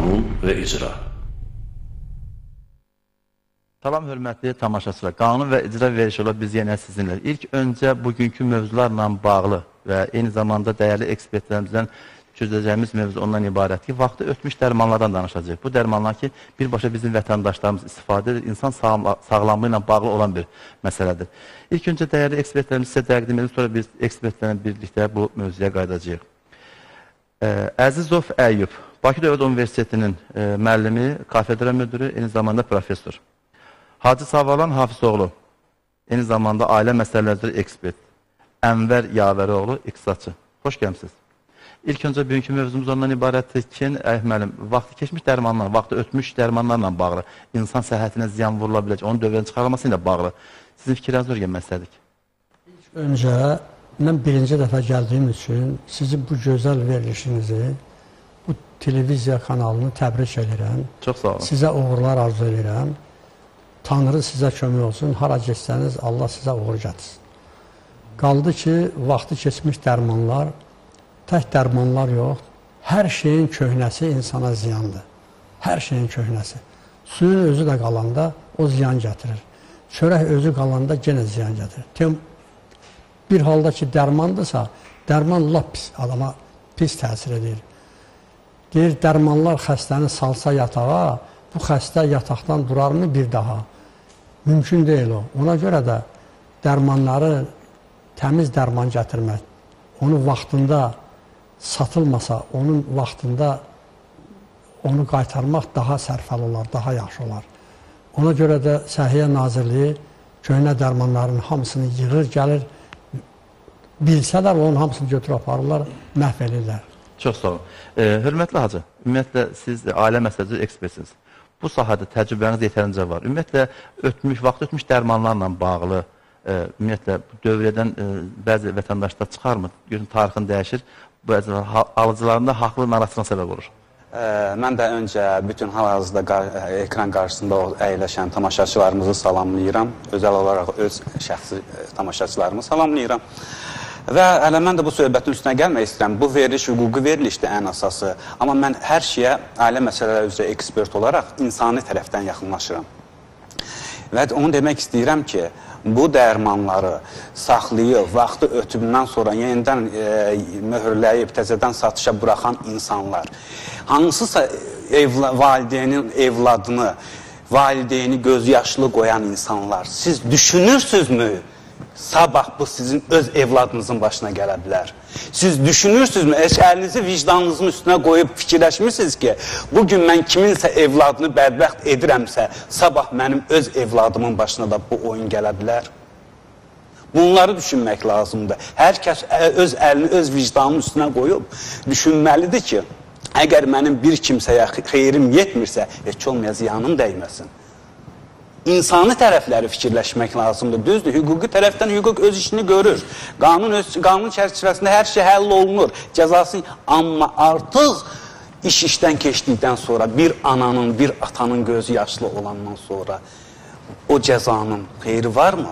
Qanun və icra. Salam, hörmətli tamaşaçılar. Qanun və icra verişi olaraq biz yenə sizinlə. İlk öncə bugünkü mövzularla bağlı və eyni zamanda dəyərli ekspertlərimizdən çözəcəyimiz mövzu ondan ibarət ki, vaxtı ötmüş dərmanlardan danışacaq. Bu dərmanlar ki, birbaşa bizim vətəndaşlarımız istifadə edir, insan sağlamlığı ilə bağlı olan bir məsələdir. İlk öncə dəyərli ekspertlərimiz sizə təqdim edir, sonra biz ekspertlərlə birlikdə bu mövzuya qayıdacağıq. Əzizov Əyyub, Bakı Dövlət Universitetinin müəllimi, kafedra müdürü, eyni zamanda professor. Hacı Savalan Hafizoğlu, eyni zamanda ailə məsələləri ekspert. Ənvər Yavəroğlu, iqtisadçı. Xoş gəlmişsiniz. İlk öncə bugünkü mövzumuz ondan ibarətdir ki, müəllim, vaxtı keçmiş dərmanlar, vaxtı ötmüş dərmanlarla bağlı, insan səhhətinə ziyan vurula biləcək, onun dövrədən çıxarılması ilə bağlı. Sizin fikirlərinizi öyrənmək istədik. İlk öncə, mən birinci dəfə gəldiyim üçün sizin bu gözəl verilişinizi, bu televiziya kanalını təbrik edirəm. Çox sağ olun. Sizə uğurlar arzu edirəm. Tanrı sizə kömək olsun. Hara geçsəniz, Allah sizə uğur gətirsin. Qaldı ki, vaxtı keçmiş dərmanlar, tək dərmanlar yox, hər şeyin köhnəsi insana ziyandır. Hər şeyin köhnəsi. Suyun özü də qalanda o ziyan gətirir. Çörək özü qalanda yenə ziyan gətirir. Bir halda ki, dərmandırsa, dərman lap pis, adama pis təsir edir. Deyir, dərmanlar xəstəni salsa yatağa, bu xəstə yataqdan durarmı bir daha? Mümkün deyil o. Ona görə də dərmanları təmiz dərman gətirmək, onu vaxtında satılmasa, onun vaxtında onu qaytarmaq daha sərfəli olar, daha yaxşı olar. Ona görə də Səhiyyə Nazirliyi köhnə dərmanların hamısını yığır, gəlir, bilsələr onun hamısını götürüb aparırlar, məhv edirlər. Çox sağ olun. Hörmətli hacı, ümumiyyətlə siz ailə məsələsi ekspertsiniz. Bu sahədə təcrübəniz yetərincə var. Ümumiyyətlə, vaxt ötmüş dərmanlarla bağlı, ümumiyyətlə, dövrədən bəzi vətəndaşlar çıxarmır, görün, tarixin dəyişir, bəzi alıcılarında haqlı narazılığına səbəb olur. Mən də öncə bütün hal-hazırda ekran qarşısında əyləşən tamaşaçılarımızı salamlayıram. Özəl olaraq öz şəxsi tamaşaçılarımı salamlayıram. Və hələ mən də bu söhbətin üstünə gəlmək istəyirəm. Bu veriliş hüquqi verilişdir ən əsası. Amma mən hər şeyə ailə məsələləri üzrə ekspert olaraq insani tərəfdən yaxınlaşıram. Və onu demək istəyirəm ki, bu dərmanları saxlayıb, vaxtı ötümündən sonra yenidən möhürləyib, təzədən satışa buraxan insanlar, hansısa valideynin evladını, valideyni gözyaşlı qoyan insanlar, siz düşünürsünüzmü? Sabah bu sizin öz evladınızın başına gələ bilər. Siz düşünürsünüzmü, əlinizi vicdanınızın üstünə qoyub fikirləşmirsiniz ki, bugün mən kiminsə evladını bədbəxt edirəmsə, sabah mənim öz evladımın başına da bu oyun gələ bilər. Bunları düşünmək lazımdır. Hər kəs öz əlini öz vicdanının üstünə qoyub düşünməlidir ki, əgər mənim bir kimsəyə xeyrim yetmirsə, heç olmaya ziyanım dəyməsin. İnsani tərəfləri fikirləşmək lazımdır. Düzdür, hüquqi tərəfdən hüquq öz işini görür. Qanun çərçivəsində hər şey həll olunur. Cəzası, amma artıq iş işdən keçdikdən sonra bir ananın, bir atanın gözü yaşlı olandan sonra o cəzanın xeyri varmı?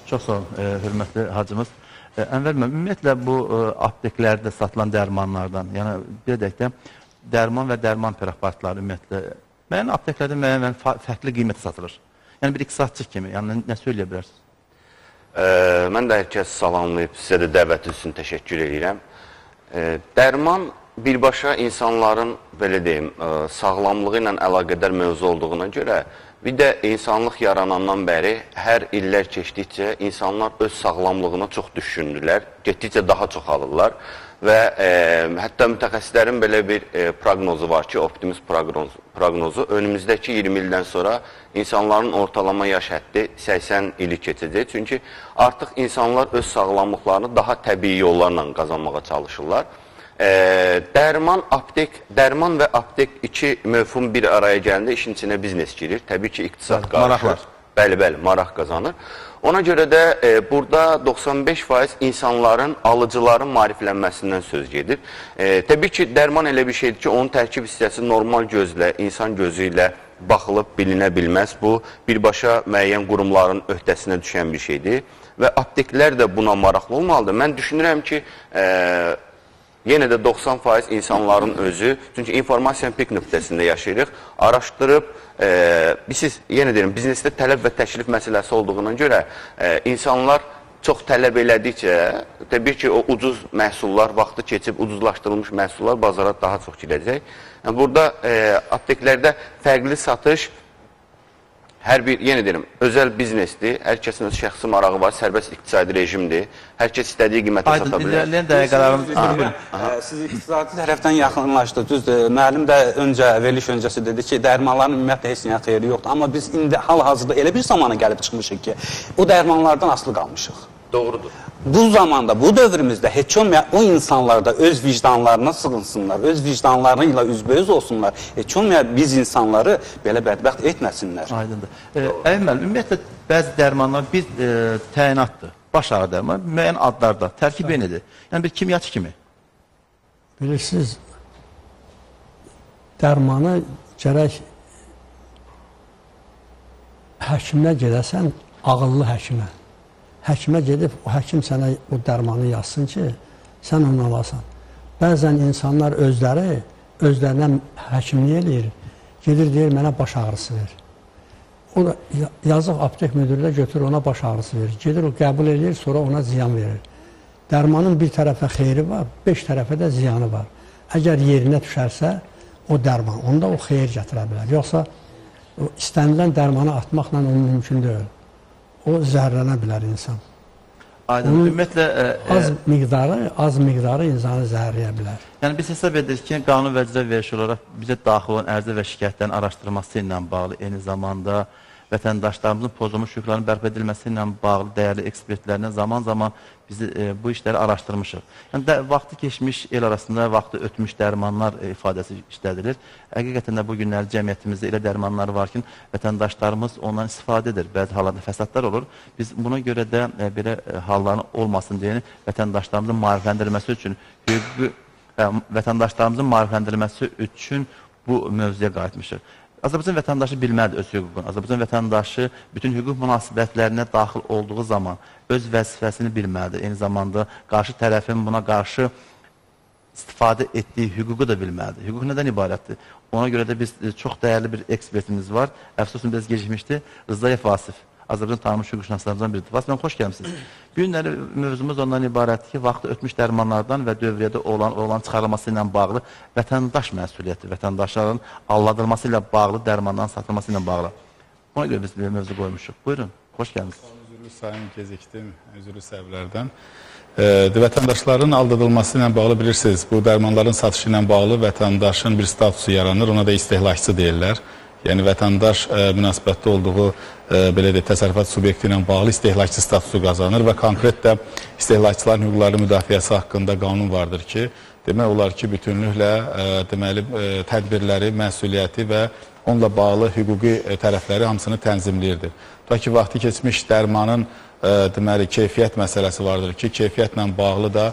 Çox sağ olun, hörmətli hacımız. Ənvər müəllim, ümumiyyətlə bu apteklərdə satılan dərmanlardan, yəni bir də dərman və dərman preparatları ümumiyyətlə müəyyən apteklərdə müəyyən fərqli qiymətə satılır. Yəni bir iqtisadçı kimi, yəni nə söyləyə bilərsiniz? Mən də hər kəs salamlayıb, sizə də dəvəti üçün təşəkkür edirəm. Dərman birbaşa insanların, belə deyim, sağlamlığı ilə əlaqədar mövzu olduğuna görə, bir də insanlıq yaranandan bəri hər illər keçdikcə insanlar öz sağlamlığına çox düşünürlər, getdikcə daha çox alırlar. Və hətta mütəxəssislərin belə bir proqnozu var ki, optimist proqnozu, önümüzdəki 20 ildən sonra insanların ortalama yaş həddi 80 ili keçəcək. Çünki artıq insanlar öz sağlamlıqlarını daha təbii yollarla qazanmağa çalışırlar. Dərman və aptek iki mövhum bir araya gəlində işin içinə biznes girir. Təbii ki, iqtisad qarışır. Bəli, maraq qazanır. Ona görə də burada 95% insanların, alıcıların maariflənməsindən söz gedir. Təbii ki, dərman elə bir şeydir ki, onun tərkib hissəsi normal gözlə, insan gözü ilə baxılıb bilinə bilməz. Bu, birbaşa müəyyən qurumların öhdəsinə düşən bir şeydir. Və apteklər də buna maraqlı olmalıdır. Mən düşünürəm ki, yenə də 90% insanların özü, çünki informasiyanın pik nöqtəsində yaşayırıq, araşdırıb, siz yenə deyirəm, biznesdə tələb və təklif məsələsi olduğuna görə insanlar çox tələb elədikcə, təbii ki, o ucuz məhsullar, vaxtı keçib ucuzlaşdırılmış məhsullar bazara daha çox girəcək. Yəni, burada apteklərdə fərqli satış, hər bir, yenə deyirəm, özəl biznesdir, hər kəsin öz şəxsi marağı var, sərbəst iqtisadi rejimdir, hər kəs istədiyi qiymətə sata bilər. Aydın, ilərləyən dəqiqələrimiz... Siz iqtisadi tərəfdən yaxınlaşdı, düzdür. Müəllim də veriliş öncəsi dedi ki, dərmanların ümumiyyətlə heç nəyə xeyri yoxdur. Amma biz indi hal-hazırda elə bir zamana gəlib çıxmışıq ki, o dərmanlardan asılı qalmışıq. Doğrudur. Bu zamanda, bu dövrümüzdə heç olmayan o insanlar da öz vicdanlarına sığınsınlar, öz vicdanlarıyla üzbəüz olsunlar. Heç olmayan biz insanları belə bədbəxt etməsinlər. Aydındır. Əvvəl, ümumiyyətlə, bəzi dərmanlar bir təyinatdır. Baş ağrı dərmanı, müəyyən adlarda, tərkib eynidir. Yəni, bir kimyaçı kimi. Bilirsiniz, dərmanı gərək həkimə gedəsən, ağıllı həkimə. Həkimə gedib, o həkim sənə o dərmanı yazsın ki, sən onu alasan. Bəzən insanlar özlərinə həkimliyə eləyir, gedir, deyir, mənə baş ağrısı ver. O da yazıq aptek müdürü də götürür, ona baş ağrısı verir. Gedir, o qəbul edir, sonra ona ziyan verir. Dərmanın bir tərəfə xeyri var, 5 tərəfə də ziyanı var. Əgər yerinə düşərsə, o dərman, onda o xeyir gətirə bilər. Yoxsa istənilən dərmanı atmaqla onun mümkün deyil. O zəhərlənə bilər insan. Aydın, ümumiyyətlə... Az miqdarı insanı zəhərləyə bilər. Yəni, biz hesab edirik ki, qanun və icra verişi olaraq bizə daxil olan ərizə və şikayətlərin araşdırılması ilə bağlı, eyni zamanda vətəndaşlarımızın pozulmuş hüquqlarının bərpa edilməsi ilə bağlı dəyərli ekspertlərlə zaman-zaman biz bu işləri araşdırmışıq. Yəni, vaxtı keçmiş, el arasında vaxtı ötmüş dərmanlar ifadəsi işlədilir. Həqiqətən də bu günləri cəmiyyətimizdə elə dərmanlar var ki, vətəndaşlarımız ondan istifadə edir. Bəzi hallarda fəsadlar olur. Biz buna görə də belə halların olmasın deyəni vətəndaşlarımızın maarifləndirilməsi üçün, vətəndaşlarımızın maarifləndirilməsi üçün bu mövzuya qayıtmışıq. Azərbaycan vətəndaşı bilməlidir öz hüququnu. Azərbaycan vətəndaşı bütün hüquq münasibətlərinə daxil olduğu zaman öz vəzifəsini bilməlidir. Eyni zamanda qarşı tərəfin buna qarşı istifadə etdiyi hüququ da bilməlidir. Hüquq nədən ibarətdir? Ona görə də biz çox dəyərli bir ekspertimiz var. Əfsusun biraz gecikmişdi. Rızayev Vasif. Azərbaycan tanınmış hüquqşünaslarımızdan biridir. Vasif, mən xoş gəlmişsiniz. Bu günləri mövzumuz ondan ibarətdir ki, vaxtı ötmüş dərmanlardan və dövriyyədə olan çıxarılması ilə bağlı vətəndaş məsuliyyəti, vətəndaşların alladılması ilə bağlı, dərmanların satılması ilə bağlı. Ona görə biz bir mövzu qoymuşuq. Buyurun, xoş gəlmişsiniz. Üzürlü sayın gecikdim, üzürlü səbəblərdən. Vətəndaşların aldadılması ilə bağlı bilirsiniz, bu dərmanların satışı ilə bağlı vətəndaşın bir statusu yaranır, ona da istehlakçı deyirlər. Yəni, vətəndaş münasibətdə olduğu belə də təsərrüfat subyekti ilə bağlı istehlakçı statusu qazanır və konkret də istehlakçıların hüquqları müdafiəsi haqqında qanun vardır ki, demək olar ki, bütünlüklə deməli, tədbirləri, məsuliyyəti və onunla bağlı hüquqi tərəfləri hamısını tənzimləyirdir. Ta ki, vaxtı keçmiş dərmanın deməli, keyfiyyət məsələsi vardır ki, keyfiyyətlə bağlı da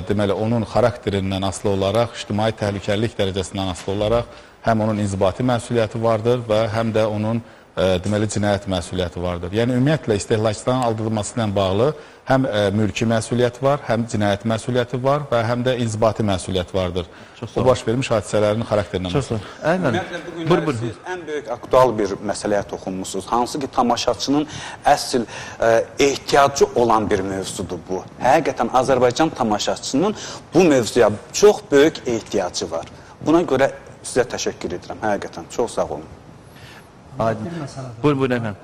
deməli, onun xarakterindən asılı olaraq, ictimai təhlükəlilik dərəcəsindən asılı olaraq həm onun inzibati məsuliyyəti vardır və həm də onun deməli, cinayət məsuliyyəti vardır. Yəni, ümumiyyətlə, istehlakçıların aldırılması ilə bağlı həm mülki məsuliyyəti var, həm cinayət məsuliyyəti var və həm də inzibati məsuliyyət vardır. O baş vermiş hadisələrin xarakterindən. Çox sağ olun. Ümumiyyətlə, bu günləri siz ən böyük aktual bir məsələyə toxunmuşsunuz. Hansı ki, tamaşaçının əsl ehtiyacı olan bir mövzudur bu. Həqiqətən, Azərbaycan tamaşaçının bu mövzuya çox böyük ehtiyacı var. Buna görə sizə təşəkkür edirəm, həqiqətən. Çox sağ olun. Aydın. Buyurun, efendim.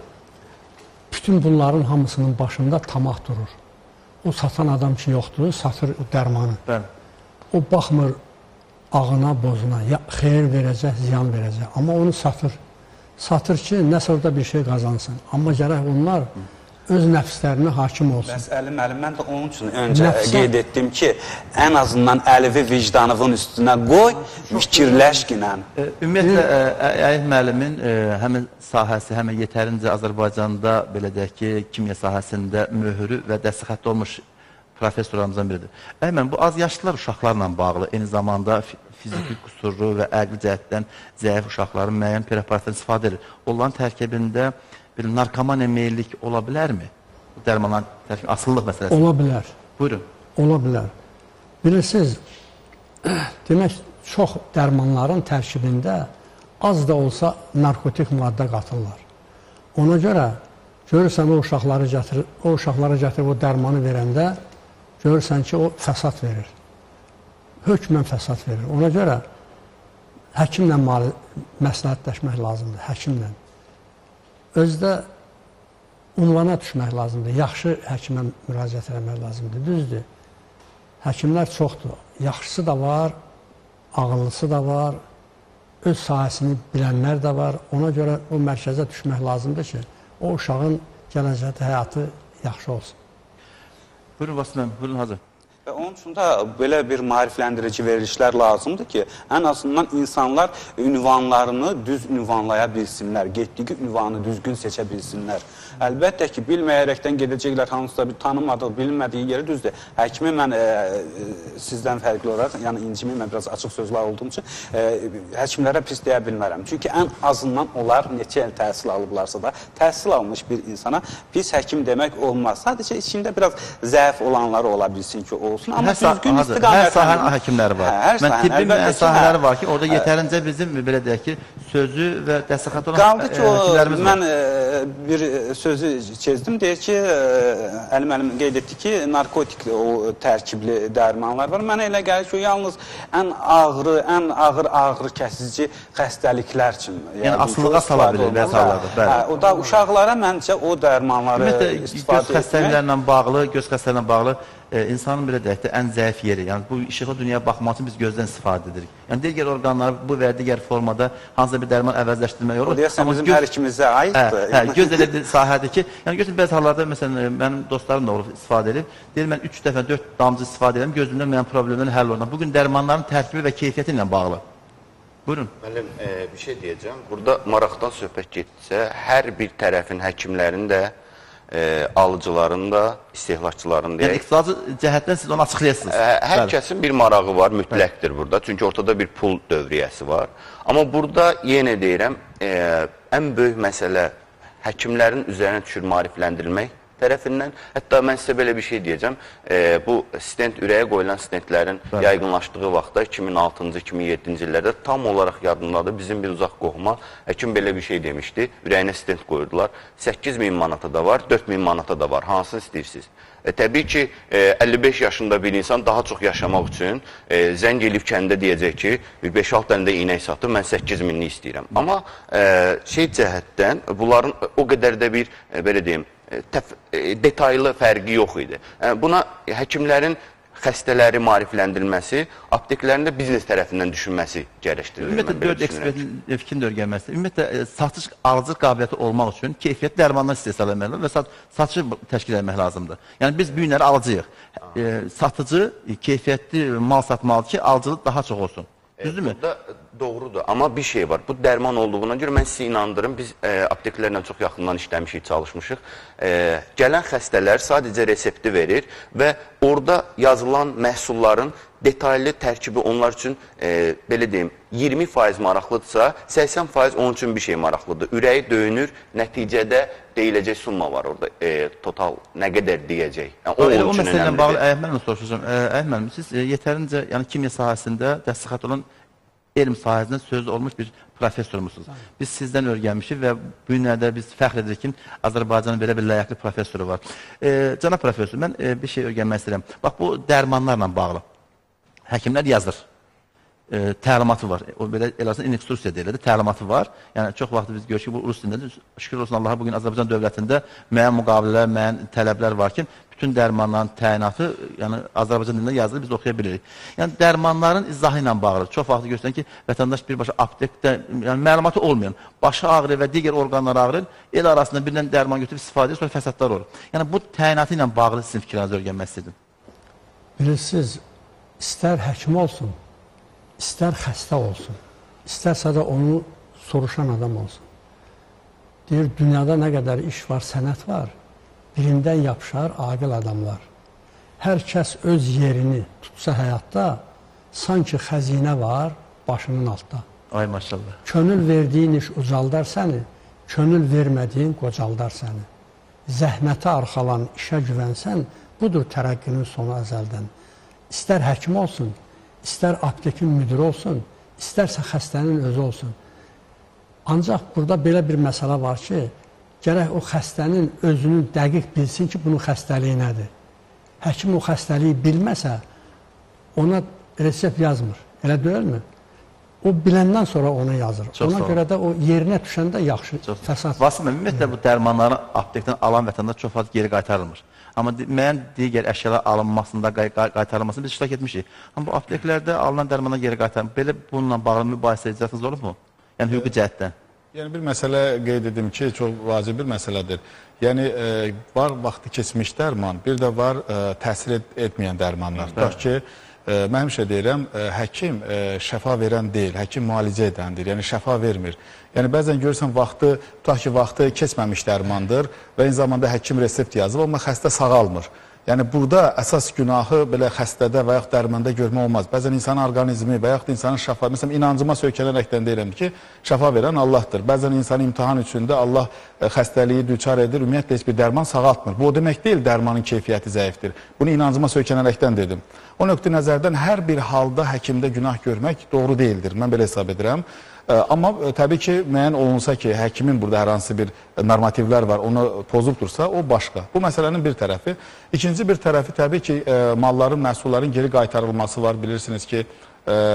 Bütün bunların hamısının başında tamah durur. O satan adam ki yoxdur, satır dərmanı. Bəli. O baxmır ağına, bozuna, ya xeyir verəcək, ziyan verəcək. Amma onu satır. Satır ki, nəsə orada bir şey qazansın. Amma gərək onlar öz nəfslərinə hakim olsun. Bəs Əli müəllim, mən də onun üçün öncə qeyd etdim ki, ən azından Əlivi vicdanının üstünə qoy, fikirləş ginən. Ümumiyyətlə, Əli müəllimin həmin sahəsi, həmin yetərincə Azərbaycanda, belə deyək ki, kimya sahəsində möhürü və dəstəxətli olmuş professorlarımızdan biridir. Əli müəllim, bu az yaşlılar uşaqlarla bağlı, eyni zamanda fiziki qüsurlu və əqli cəhətdən zəif uşaqların müəyyən preparatdan istifadə edir. Onların tərkibində bir narkomaniya meyillik ola bilərmi? Dərmanların asıllıq məsələsi. Ola bilər. Buyurun. Ola bilər. Bilirsiniz, demək, çox dərmanların tərkibində az da olsa narkotik maddə qatırlar. Ona görə görürsən o uşaqları gətirib o dərmanı verəndə görürsən ki, o fəsad verir. Hökmən fəsad verir. Ona görə həkimlə məsləhətləşmək lazımdır, həkimlə. Özdə unvana düşmək lazımdır, yaxşı həkimə müraciət etmək lazımdır. Düzdür, həkimlər çoxdur. Yaxşısı da var, ağıllısı da var, öz sahəsini bilənlər də var. Ona görə o mərkəzə düşmək lazımdır ki, o uşağın gələcəkdə həyatı yaxşı olsun. Buyurun Vasif, buyurun Hacı. Və onun üçün də belə bir maarifləndirici verilişlər lazımdır ki, ən azından insanlar ünvanlarını düz ünvanlaya bilsinlər, getdiyi ünvanı düzgün seçə bilsinlər. Əlbəttə ki, bilməyərəkdən gedəcəklər hansısa bir tanımadığı, bilinmədiyi yeri düzdür. Həkimi mən sizdən fərqli olaraq, yəni incimi mən biraz açıq sözlər olduğum üçün həkimlərə pis deyə bilmərəm. Çünki ən azından onlar neçə il təhsil alıblarsa da, təhsil almış bir insana pis həkim demək olmaz. Sadəcə içində biraz zəif olanları ola bilsin ki, olsun. Amma düzgün istiqamətlə. Hər sahənin həkimləri var. Mən tibbi sahələri var ki, orada yetərincə bizim, belə deyək ki, sözü və dəstəxat olan həkimlərimiz var. Mən bir sözü çizdim, deyir ki, Əlim qeyd etdi ki, narkotik o tərkibli dərmanlar var. Mənə elə gəlir ki, o yalnız ən ağrı kəsici xəstəliklər üçün. Yəni, asıllığa sala bilir və sağladır. O da uşaqlara məncə o dərmanları istifadə etmək. Göz xəstəliklərlə bağlı, göz xəstəliklərlə bağlı insanın belə deyək də ən zəif yeri, yəni bu işıqlı dünyaya baxmaq üçün biz gözdən istifadə edirik. Yəni digər orqanları bu və digər formada hansısa bir dərman əvəzləşdirmək olur. O deyəsən bizim hər ikimizə aiddir. Göz elə bir sahədir ki, yəni gözün bəzi hallarda məsələn mənim dostlarım da olub istifadə edib. Deyir mən 3 dəfə 4 damcı istifadə edirəm, gözümdə mənim problemlərim həll olunur. Bugün dərmanların tərkibi və keyfiyyəti ilə bağlı. Buyurun. Müəllim, bir şey deyəcəm. Burada maraqdan söhbət getsə, hər bir tərəfin həkimlərin də alıcıların da, istehlakçıların da. Yəni, iqtisadi cəhətdən siz onu açıqlayasınız. Hər kəsin bir marağı var, mütləqdir burada. Çünki ortada bir pul dövriyyəsi var. Amma burada yenə deyirəm, ən böyük məsələ həkimlərin üzərinə düşür maarifləndirilmək tərəfindən. Hətta mən sizə belə bir şey deyəcəm. Bu stent, ürəyə qoyulan stentlərin yaygınlaşdığı vaxtda 2006-cı, 2007-ci illərdə tam olaraq yadımdadır. Bizim bir uzaq qohuma həkim belə bir şey demişdi. Ürəyinə stent qoyurdular. 8.000 manata da var, 4.000 manata da var. Hansını istəyirsiniz? Təbii ki, 55 yaşında bir insan daha çox yaşamaq üçün zəng elib kəndə deyəcək ki, 5-6 dənə də iynək satıb, mən 8.000-ni istəyirəm. Amma şey cəhətdən, bunların o qədər də bir, belə deyim, detaylı fərqi yox idi. Buna həkimlərin xəstələri maarifləndirilməsi, apteklərin də biznes tərəfindən düşünməsi gərəkdirilir. Ümumiyyətlə, 4 ekspertin fikrin dörgənməsi, ümumiyyətlə, satış alıcı qabiliyyəti olmaq üçün keyfiyyətli dərmanlar istehsal etmək və satışı təşkil etmək lazımdır. Yəni, biz bu günləri alıcıyıq. Satıcı keyfiyyətli mal satmalıdır ki, alıcılıq daha çox olsun. Düzdürmü? Burada doğrudur. Amma bir şey var. Bu dərman olduğuna görə mən sizi inandırım. Biz apteklərlə çox yaxından işləmişik, çalışmışıq. Gələn xəstələr sadəcə resepti verir və orada yazılan məhsulların detaylı tərkibi onlar üçün, belə deyim, 20% maraqlıdırsa, 80% onun üçün bir şey maraqlıdır. Ürəyi döyünür, nəticədə deyiləcək summa var orada, total nə qədər deyəcək. O məsələ ilə bağlı, Əhmənlə soruşacağım. Əhmən, siz yetərincə, yəni kimya sahəsində dəstəxat olan elm sahəsində sözü olmuş bir professorumuzsunuz. Biz sizdən öyrənmişik və bu günlərdə biz fəxr edirik ki, Azərbaycanın belə bir ləyaqlı professoru var. Cənab professor, mən bir şey öyrənmək istəyirəm. Bax, bu dərmanlarla bağlı həkimlər yazır. Təlimatı var. O belə eləsin instruksiya deyilir, təlimatı var. Yəni çox vaxt biz görürük ki, bu rus dilindədir. Şükür olsun Allaha, bugün Azərbaycan dövlətində müəyyən müqavilələr, müəyyən tələblər var ki, bütün dərmanların təyinatı, yəni Azərbaycan dilində yazılır, biz oxuya bilirik. Yəni dərmanların izahı ilə bağlı çox vaxt görürsən ki, vətəndaş birbaşa aptekdə, yəni məlumatı olmayan, başı ağrır və digər orqanlar ağrır, el arasında birindən dərman götürüb istifadə edir, sonra fəsadlar olur. Yəni bu təyinatı ilə bağlı sizin fikirlərinizi öyrənmək istədim. Bilirsiniz, istər həkim olsun, istər xəstə olsun, istərsə də onu soruşan adam olsun. Deyir, dünyada nə qədər iş var, sənət var, birindən yapışar aqil adamlar. Hər kəs öz yerini tutsa həyatda, sanki xəzinə var başının altda. Ay maşallah. Könül verdiyin iş ucaldar səni, könül vermədiyin qocaldar səni. Zəhmətə arxalan, işə güvənsən, budur tərəqqinin sonu əzəldən. İstər həkim olsun, istər aptekin müdürü olsun, istərsə xəstənin özü olsun. Ancaq burada belə bir məsələ var ki, gərək o xəstənin özünü dəqiq bilsin ki, bunun xəstəliyi nədir. Həkim o xəstəliyi bilməsə, ona resept yazmır. Elə deyilmi? O biləndən sonra onu yazır. Ona görə də o yerinə düşəndə yaxşı fəsad. Vasif, ümumiyyətlə bu dərmanları aptekdən alan vətəndaş çox fazla geri qaytarılmır. Amma müəyyən digər əşyalar alınmasında, qaytarılmasında biz iştirak etmişik. Amma bu apteklərdə alınan dərmanlar geri qaytarılmır. Belə bununla bağlı mübahisə edəcəksiniz olubmu? Yəni hüquqi cəhətdən. Yəni bir məsələ qeyd edim ki, çox vacib bir məsələdir. Yəni var vaxtı keçmiş dərman, bir də var təsir etməyən dərmanlar. Tutaq ki, mən həmişə deyirəm, həkim şəfa verən deyil, həkim müalicə edəndir, yəni şəfa vermir. Yəni bəzən görürsən vaxtı, tutaq ki, vaxtı keçməmiş dərmandır və eyni zamanda həkim resept yazıb, amma xəstə sağalmır. Yəni burada əsas günahı belə xəstədə və yaxud dərmanda görmə olmaz. Bəzən insanın orqanizmi və yaxud insanın şəfa, məsələn, inancıma söykənərəkdən deyirəm ki, şəfa verən Allahdır. Bəzən insan imtahan üçündə Allah xəstəliyi düçar edir, ümumiyyətlə heç bir dərman sağaltmır. Bu o demək deyil, dərmanın keyfiyyəti zəifdir. Bunu inancıma söykənərəkdən dedim. O nöqtə nəzərdən hər bir halda həkimdə günah görmək doğru deyildir. Mən belə hesab edirəm. Amma təbii ki, müəyyən olunsa ki, həkimin burada hər hansı bir normativlər var, onu pozubdursa, o başqa. Bu məsələnin bir tərəfi. İkinci bir tərəfi təbii ki, malların, məhsulların geri qaytarılması var. Bilirsiniz ki,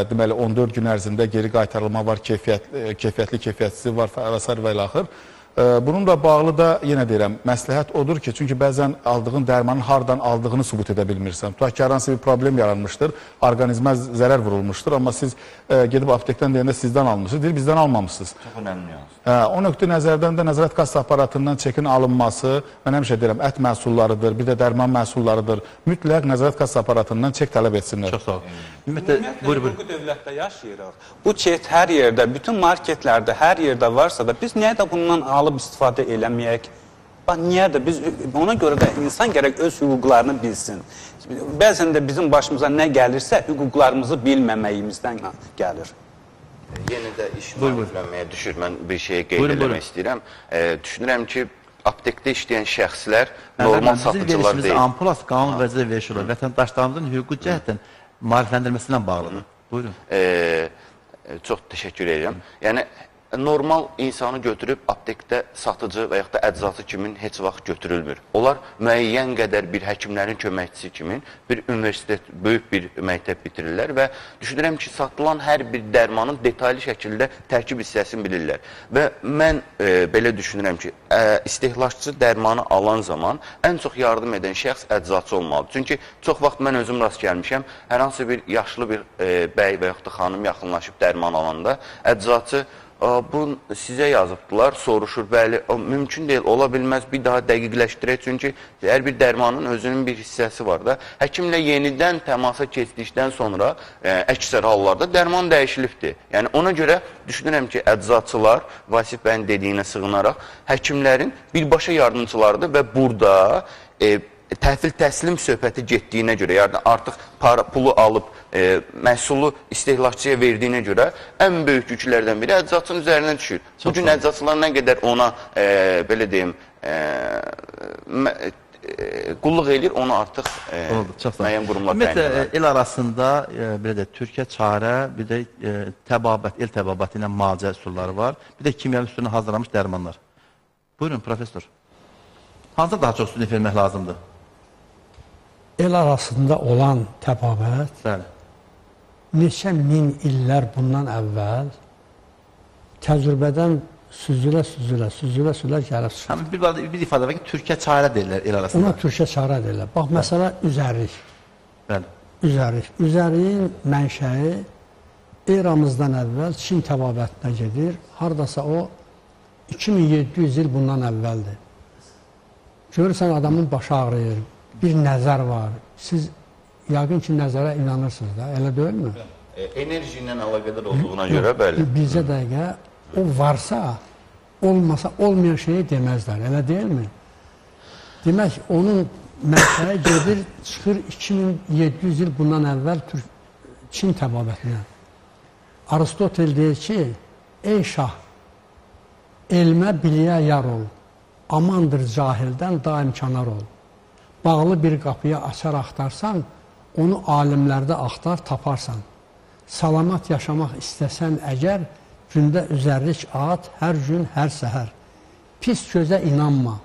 deməli 14 gün ərzində geri qaytarılma var, keyfiyyətli, keyfiyyətsiz var və ilaxır. Bununla bağlı da yenə deyirəm, məsləhət odur ki, çünki bəzən aldığın dərmanın hardan aldığını sübut edə bilmirsən. Tutaq ki, hər hansı bir problem yaranmışdır, orqanizmə zərər vurulmuşdur, amma siz gedib aptekdən deyəndə sizdən almışsınız, deyir, bizdən almamışsınız. Çox önəmli yəni. O nöqtə nəzərdən də nəzarət kassa aparatından çekin alınması, mən həmişə deyirəm, ət məhsullarıdır, bir də dərman məhsullarıdır. Mütləq nəzarət kassa aparatından çek tələb etsinlər. Çox sağ ol. Ümumiyyətlə, hüquqi dövlətdə yaşayırıq. Bu çek hər yerdə, bütün marketlərdə, hər yerdə varsa da biz niyə də bundan alıb istifadə eləməyək? Bax, niyə də biz, ona görə də insan gərək öz hüquqlarını bilsin. Bəzən də bizim başımıza nə gəlirsə, hüquqlarımızı bilməməyimizdən gəlir. Yenə də iş müəyyənləməyə düşür. Mən bir şeyi qeyd eləmək istəyirəm. Düşünürəm ki, aptekdə işləyən şəxslər normal satıcılar deyil. Ampulas qanun vəzifə verişi olur. Vətəndaşlarımızın hüquqi cəhətdən maarifləndirməsindən bağlıdır. Buyurun. Çox təşəkkür edirəm. Yəni, normal insanı götürüb aptekdə satıcı və yaxud da əczacı kimin heç vaxt götürülmür. Onlar müəyyən qədər bir həkimlərin köməkçisi kimin bir universitet, böyük bir məktəb bitirirlər və düşünürəm ki, satılan hər bir dərmanın detaylı şəkildə tərkib hissəsini bilirlər. Və mən belə düşünürəm ki, istehlakçı dərmanı alan zaman ən çox yardım edən şəxs əczacı olmalıdır. Çünki çox vaxt mən özüm rast gəlmişəm, hər hansı bir yaşlı bir bəy və yaxud da xanım yaxınlaşıb dərman alanda əczacı bu sizə yazıbdılar, soruşur, bəli, mümkün deyil, ola bilməz, bir daha dəqiqləşdirək, çünki hər bir dərmanın özünün bir hissəsi var da. Həkimlə yenidən təmasa keçdikdən sonra əksər hallarda dərman dəyişilibdir. Yəni, ona görə düşünürəm ki, əczacılar, Vasif bəyin dediyinə sığınaraq, həkimlərin birbaşa yardımcılarıdır və burada təhvil təslim söhbəti getdiyinə görə, yəni artıq pulu alıb məhsulu istehlakçıya verdiyinə görə ən böyük yüklərdən biri əczacının üzərinə düşür. Bugün əczacılar nə qədər ona, belə deyim, qulluq eləyir, onu artıq müəyyən qurumlar təyin el arasında belə də Türkiyə çarə, bir də təbabət, el təbabəti ilə müalicə üsulları var, bir də kimyəvi üsulunu hazırlamış dərmanlar. Buyurun, professor. Hansı daha çox üstünlük vermək lazımdır? El arasında olan təbabət neçə min illər bundan əvvəl təcrübədən süzülə gəlib çıxır. Bir ifadə var ki, Türkiyə çarə deyirlər el arasında. Ona Türkiyə çarə deyirlər. Bax, məsələ üzərlik. Üzərliyin mənşəyi eramızdan əvvəl Çin təbabətinə gedir. Haradasa o 2700 il bundan əvvəldir. Görürsən, adamın başı ağrıyır, bir nəzər var. Siz yəqin ki, nəzərə inanırsınız da, elə deyilmi? Enerji ilə əlaqədar olduğuna görə, bəli. Bizə dəqiqə, o varsa, olmasa, olmayan şeyi deməzlər, elə deyilmi? Demək, onun mənşəyə gedir, çıxır 2700 il bundan əvvəl Çin təbabətinə. Aristotel deyir ki, ey şah, elmə biliyə yar ol, amandır cahildən daim kənar ol. Bağlı bir qapıya açar axtarsan, onu alimlərdə axtar, taparsan. salamat yaşamaq istəsən əgər, gündə üzərlik at, hər gün, hər səhər. Pis gözə inanma,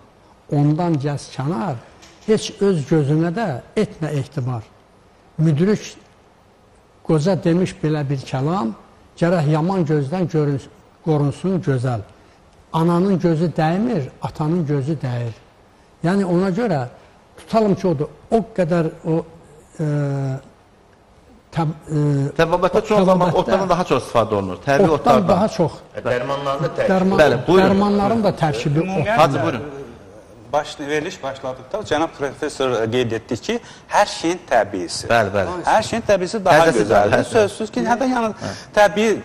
ondan gəz kənar, heç öz gözünə də etmə ehtibar. Müdrik qoca demiş belə bir kəlam, gərək yaman gözdən qorunsun gözəl. Ananın gözü dəymir, atanın gözü dəyir. Yəni ona görə tutalım ki, o qədər o Təbbabətdə çox zaman otlardan daha çox istifadə olunur. Tərbiyə otdan otlardan. daha çox. Dərmanlarda tərkib. Dərmanların da tərkibi ot. Hacı, buyurun. Veriliş başladıqda cənab professor qeyd etdi ki, hər şeyin təbiisi. Bəli. Hər şeyin təbiisi daha gözəldir. Sözsüz ki, hətta yəni təbii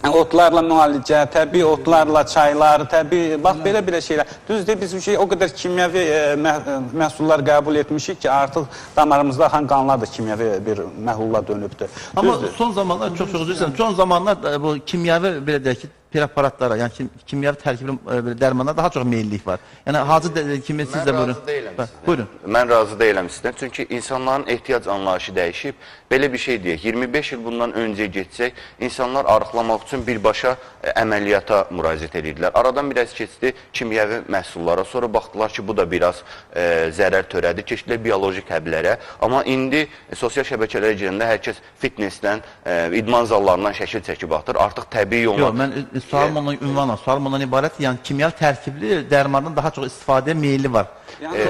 otlarla müalicə, təbii otlarla çaylar, təbii, bax belə şeylər. Düzdür, biz o qədər kimyəvi məhsullar qəbul etmişik ki, artıq damarımızda axan qanlar da kimyəvi bir məhulla dönübdür. Amma son zamanlar, çox üzrəyirəm, son zamanlar bu kimyəvi, belə deyək ki, preparatlara, yəni kimyəvi tərkibli dərmanlara daha çox meyillik var. Yəni, Hacı kimi siz də buyurun. Buyurun. Mən razı deyiləm sizdən. Çünki insanların ehtiyac anlayışı dəyişib. Belə bir şey deyək, 25 il bundan öncə geçsək, insanlar arıqlamaq üçün birbaşa əməliyyata müraciət edirdilər. Aradan biraz keçdi kimyəvi məhsullara, sonra baxdılar ki, bu da biraz zərər törədir, keçdilər biolojik həblərə. Amma indi sosial şəbəkələrə girəndə hər kəs fitnessdən, idman zallarından şəkil çəkib atır. Artıq təbii yolla... Sualım ondan ünvanla, sualım ondan ibarət, yəni kimyəvi tərkibli dərmandan daha çox istifadəyə meyilli var.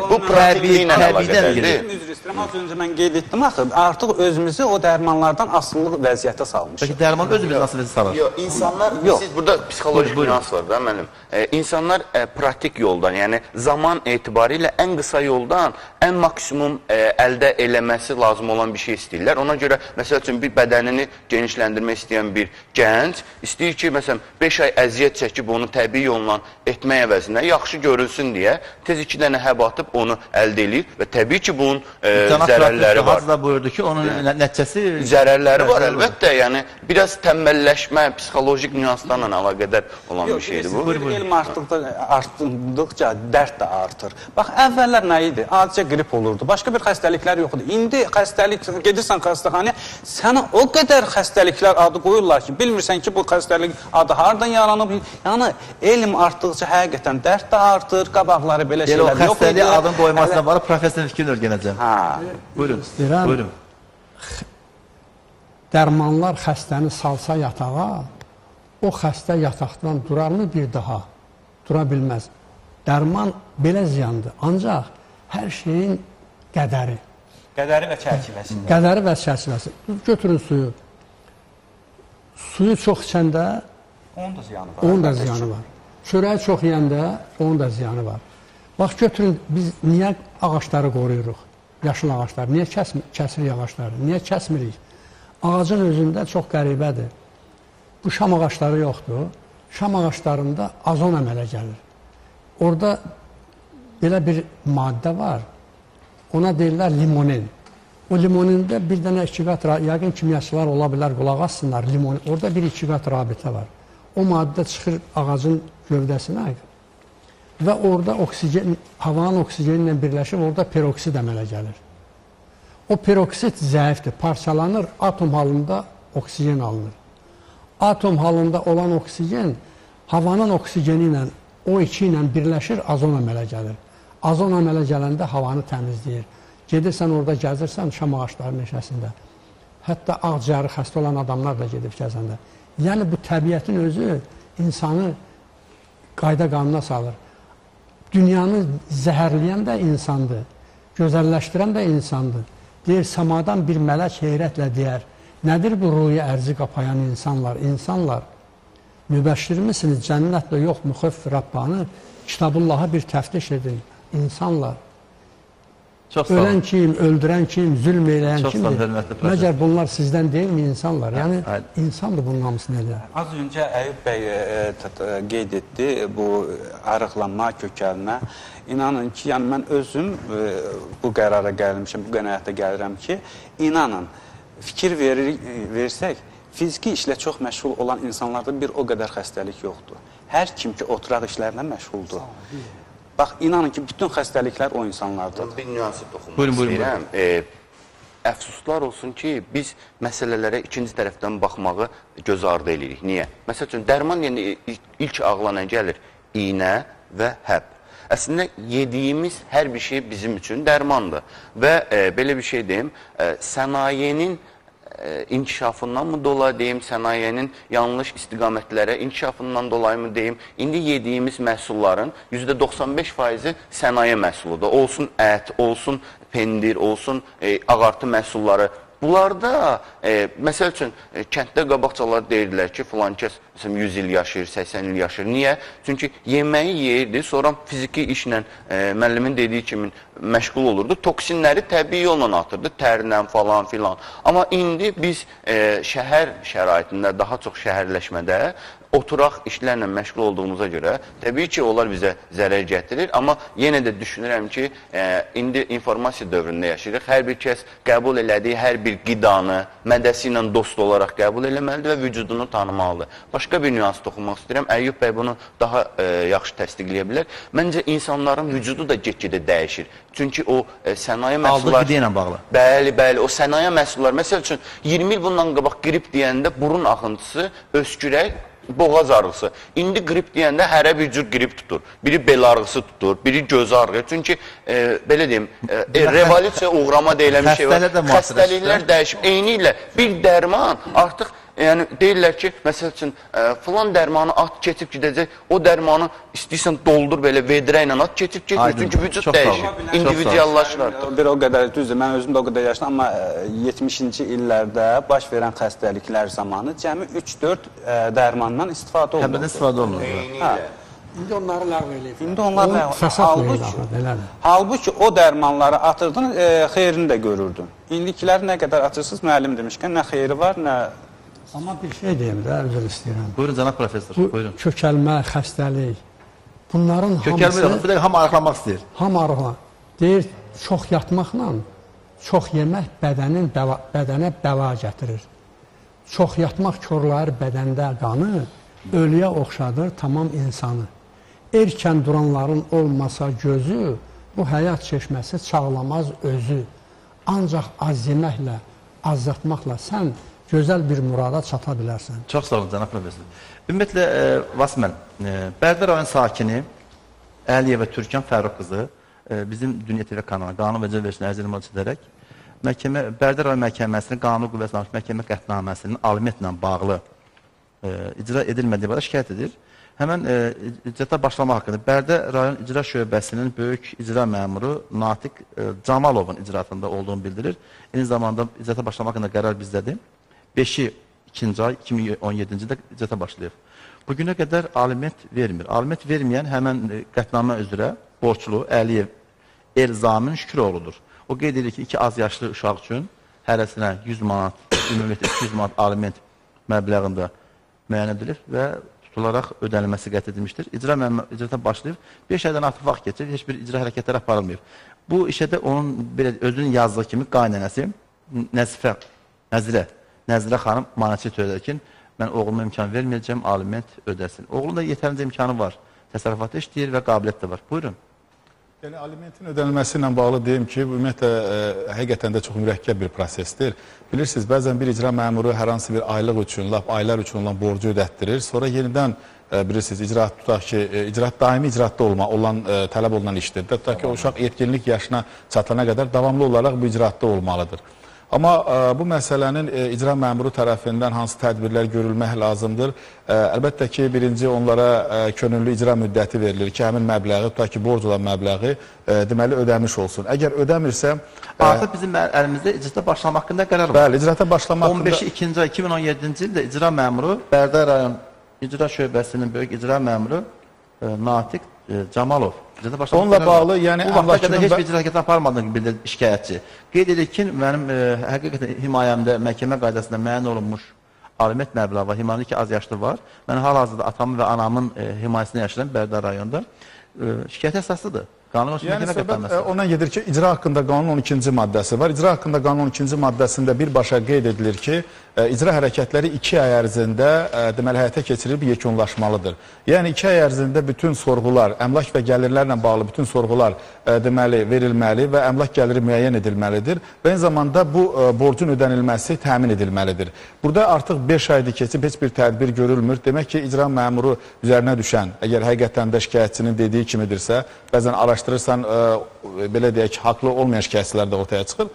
Bu pratiklə əlaqədərdir. Üzr istəyirəm, az öncə mən qeyd etdim, axı, artıq özümüzü o dərmanlardan asılılıq vəziyyətə salmışıq. Peki dərman özümüzü nasıl vəziyyətə salır? Yox, insanlar, siz burada psixolojik nüans var da mənim. İnsanlar pratik yoldan, yəni zaman etibarilə ən qısa yoldan ən maksimum əldə eləməsi lazım olan bir şey istəyirlər. Ona görə, məsəl üçün, bir bədənini genişləndirmək istəyən bir gənc istəyir ki, məsələn, 5 ay əziyyət çəkib onu təbii yolla etmək əvəzində yaxşı görülsün deyə tez 2 dənə həb atıb onu əldə edir və təbii ki, bunun zərərləri var. Hacı da buyurdu ki, onun nəticəsi... Zərərləri var, əlbəttə, yəni biraz tənbəlləşmə, psixolojik nüanslarla əlaqədar olan bir şeydir bu. Elm artdıqca dərd də artır. Bax, əvvəllər nə idi? Adicə qrip olurdu, başqa bir xəstəliklər yox idi. İndi xəstəlik, gedirsən xəstəxanaya, sənə o qədər xəstəliklər adı qoyurlar ki, bilmirsən ki, bu xəstəlik adı haradan yaranıb. Yəni, elm artdıqca həqiqətən dərd də artır, qabaqları belə şeylər yox idi. O xəstəliyə adın qoymasına varıb professional fikrini öyrənəcəm. Buyurun. Dərmanlar xəstəni salsa yatağa, o xəstə yataqdan durarmı bir daha? Dura bilməz. Dərman belə ziyandır. Ancaq hər şeyin qədəri. Qədəri və çərçivəsi. Qədəri və çərçivəsi. Götürün suyu. Suyu çox içəndə onun da ziyanı var. Çörəyi çox yeyəndə onun da ziyanı var. Bax, götürün, biz niyə ağaçları qoruyuruq? Yaşıl ağaçları. Niyə kəsirik ağaçları? Niyə kəsmirik? Ağacın özündə çox qəribədir. Bu şam ağaçları yoxdur. Şam ağaçlarında azon əmələ gəlir. Orada belə bir maddə var. Ona deyirlər limonin. O limonində bir dənə 2 qat, yəqin kimyaçılar ola bilər, qulaq assınlar, limonin. Orada bir 2 qat rabitə var. O maddə çıxır ağacın gövdəsinə və orada oksigen, havanın oksijeni ilə birləşib, orada peroksid əmələ gəlir. O peroksid zəifdir, parçalanır, atom halında oksigen alınır. Atom halında olan oksigen havanın oksijeni ilə, O2 ilə birləşir, azon əmələ gəlir. Azon əmələ gələndə havanı təmizləyir. Gedirsən orada gəzirsən, şam ağaçları meşəsində. Hətta ağciyarı xəstə olan adamlar da gedib gəzəndə. Yəni bu təbiətin özü insanı qayda qanuna salır. Dünyanı zəhərləyən də insandır, gözəlləşdirən də insandır. Deyir, səmadan bir mələk heyrətlə deyər, nədir bu ruhi ərzi qapayan insanlar? İnsanlar, mübəşşir misiniz cənnətlə yox müxəff Rabbanı, Kitabullahı bir təftiş edin. İnsanlar, ölən kim, öldürən kim, zülm eləyən kimdir? Məgər bunlar sizdən deyilmi insanlar? Yəni, insandır bunun hamısını edir. Az öncə Əyyub bəy qeyd etdi bu arıqlanma, kökəlmə. İnanın ki, yəni mən özüm bu qərara gəlmişəm, bu qənaətə gəlirəm ki, inanın, fikir versək, fiziki işlə çox məşğul olan insanlarda bir o qədər xəstəlik yoxdur. Hər kim ki, oturaq işlərlə məşğuldur. Bax, inanın ki, bütün xəstəliklər o insanlardır. Bir nüansı toxunmaq istəyirəm. əfsuslar olsun ki, biz məsələlərə ikinci tərəfdən baxmağı göz ardı edirik. Niyə? Məsəl üçün, dərman yəni ilk ağla nə gəlir? İynə və həb. Əslində, yediyimiz hər bir şey bizim üçün dərmandır. Və belə bir şey deyim, sənayenin inkişafından mı dolayı deyim, sənayenin yanlış istiqamətlərə inkişafından dolayı mı deyim, indi yediyimiz məhsulların %95%-i sənaye məhsuludur. Olsun ət, olsun pendir, olsun ağartı məhsulları. Bunlarda, məsəl üçün, kənddə qabaqcalar deyirdilər ki, filan kəs 100 il yaşayır, 80 il yaşayır. Niyə? Çünki yeməyi yeyirdi, sonra fiziki işlə, müəllimin dediyi kimi məşğul olurdu. Toksinləri təbii yolla atırdı, tərlə falan filan. Amma indi biz şəhər şəraitində, daha çox şəhərləşmədə oturaq işlərlə məşğul olduğumuza görə təbii ki, onlar bizə zərər gətirir. Amma yenə də düşünürəm ki, indi informasiya dövründə yaşayırıq. Hər bir kəs qəbul elədiyi hər bir qidanı mədəsi ilə dost olaraq qəbul eləməlidir və vücudunu tanımalıdır. Başqa bir nüans toxunmaq istəyirəm. Əyyub bəy bunu daha yaxşı təsdiqləyə bilər. Məncə, insanların vücudu da get-gedə dəyişir. Çünki o sənaye məhsullar... Aldığı qidə ilə bağlı. Bəli, bəli. O sənaye məhsullar, məsəl üçün, 20 il bundan qabaq qrip deyəndə burun axıntısı, öskürək, boğaz ağrısı. İndi qrip deyəndə hərə bir cür qrip tutur. Biri bel ağrısı tutur, biri göz ağrı. Çünki, belə deyim, revolüsiya uğrama deyilən bir şey var. Xəstəliklər dəyişib. Eyni ilə bir dərman artıq, yəni deyirlər ki, məsəl üçün, filan dərmanı at keçib gedəcək, o dərmanı istəyirsən doldur belə vedrə ilə at keçib getmir. Çünki vücud dəyişir, individuallaşır artıq. Bir o qədər düzdür, mən özüm də o qədər yaşlı, amma 70-ci illərdə baş verən xəstəliklər zamanı cəmi 3-4 dərmandan istifadə olunur. Həbədən istifadə olunur. İndi onları ləğv eləyib. İndi onlar halbuki o dərmanları atırdın, xeyrini də görürdün. İndikiləri nə qədər atırsınız, müəllim demişkən, nə xeyri var, nə... Amma bir şey deyim də, üzr istəyirəm. Buyurun, cənab professor, buyurun. Bu kökəlmə, xəstəlik, bunların hamısı... Kökəlmə, bir də hamı arıqlamaq istəyir. Hamı arıqlamaq. Deyir, çox yatmaqla, çox yemək bədənə bəla gətirir. Çox yatmaq körlər bədəndə qanı, ölüyə oxşadır tamam insanı. Erkən duranların olmasa gözü, bu həyat çeşməsi çağlamaz özü. Ancaq az yeməklə, azaltmaqla sən gözəl bir murada çata bilərsən. Çox sağ olun, cənab professor. Ümumiyyətlə, Vasmən, Bərdə rayon sakini Əliyeva Türkan Fərruq qızı bizim Dünya TV kanalı, qanun və cəza verişini ərzini müraciət edərək Bərdə rayon məhkəməsinin qanun qüvvəsinə almış məhkəmə qətnaməsinin alimentlə bağlı icra edilmədiyi barədə şikayət edir. Həmən icrata başlamaq haqqında Bərdə rayon icra şöbəsinin böyük icra məmuru Natiq Camalovun icraatında olduğunu bildirir. Eyni zamanda icrata başlamaq haqqında qərar bizdədir. 5-i 2-ci ay 2017-ci ildə icrata başlayıb. Bugünə qədər aliment vermir. Aliment verməyən həmən qətnamə üzrə borçlu Əliyev Elzamin Şüküroğludur. O qeyd edir ki, 2 az yaşlı uşaq üçün hərəsinə 100 manat, ümumiyyətlə 200 manat aliment məbləğində müəyyən edilir və tutularaq ödənilməsi qət edilmişdir. İcrata başlayıb, 5 aydan artıq vaxt keçir, heç bir icra hərəkətləri aparılmıyor. Bu işə də onun özünün yazdığı kimi qaynənəsi Nəzirə xanım manatçı törədir ki, mən oğluma imkan verməyəcəm, aliment ödəsin. Oğlun da yetərincə imkanı var, təsərrüfatı işləyir və qabiliyyət də var. Buyurun. Yəni, alimentin ödənilməsi ilə bağlı deyim ki, ümumiyyətlə, həqiqətən də çox mürəkkəb bir prosesdir. Bilirsiniz, bəzən bir icra məmuru hər hansı bir aylıq üçün, aylar üçün olan borcu ödətdirir. Sonra yenidən, bilirsiniz, icraat tutaq ki, daimi icraatda olan, tələb olunan işdir. Tutaq ki, o uşaq yetkinlik yaşına çatana qədər davamlı olaraq bu icraatda olmalıdır. Amma bu məsələnin icra məmuru tərəfindən hansı tədbirlər görülmək lazımdır? Əlbəttə ki, birinci onlara könüllü icra müddəti verilir ki, həmin məbləği, tutaq ki, borc olan məbləği deməli ödəmiş olsun. Əgər ödəmirsə... Artıq bizim əlimizdə icrata başlamaq haqqında qərar var. Bəli, icrata başlamaq haqqında... 15-i 2-ci ay 2017-ci ildə icra məmuru, Bərdə rayon icra şöbəsinin böyük icra məmuru Natiq Camalov. Onunla bağlı, yəni... Bu vaxta qədər heç bir icra hərəkəti aparmadığını bildir şikayətçi. Qeyd edir ki, mənim həqiqətən himayəmdə məhkəmə qaydasında müəyyən olunmuş aliment məbləği var, himayəmdə 2 az yaşlı var. Mən hal-hazırda atamın və anamın himayəsində yaşayıram Bərdə rayonda. Şikayət əsaslıdır. Yəni, söhbət ondan gedir ki, icra haqqında qanunun 12-ci maddəsi var. İcra haqqında qanunun 12-ci maddəsində birbaşa qeyd edilir ki, icra hərəkətləri 2 ay ərzində deməli həyata keçirilib yekunlaşmalıdır. Yəni 2 ay ərzində bütün sorğular, əmlak və gəlirlərlə bağlı bütün sorğular deməli verilməli və əmlak gəliri müəyyən edilməlidir və eyni zamanda bu borcun ödənilməsi təmin edilməlidir. Burada artıq 5 aydır keçib heç bir tədbir görülmür. Demək ki, icra məmuru üzərinə düşən, əgər həqiqətən də şikayətçinin dediyi kimidirsə, bəzən araşdırırsan, belə deyək, haqlı olmayan şikayətçilər də ortaya çıxır.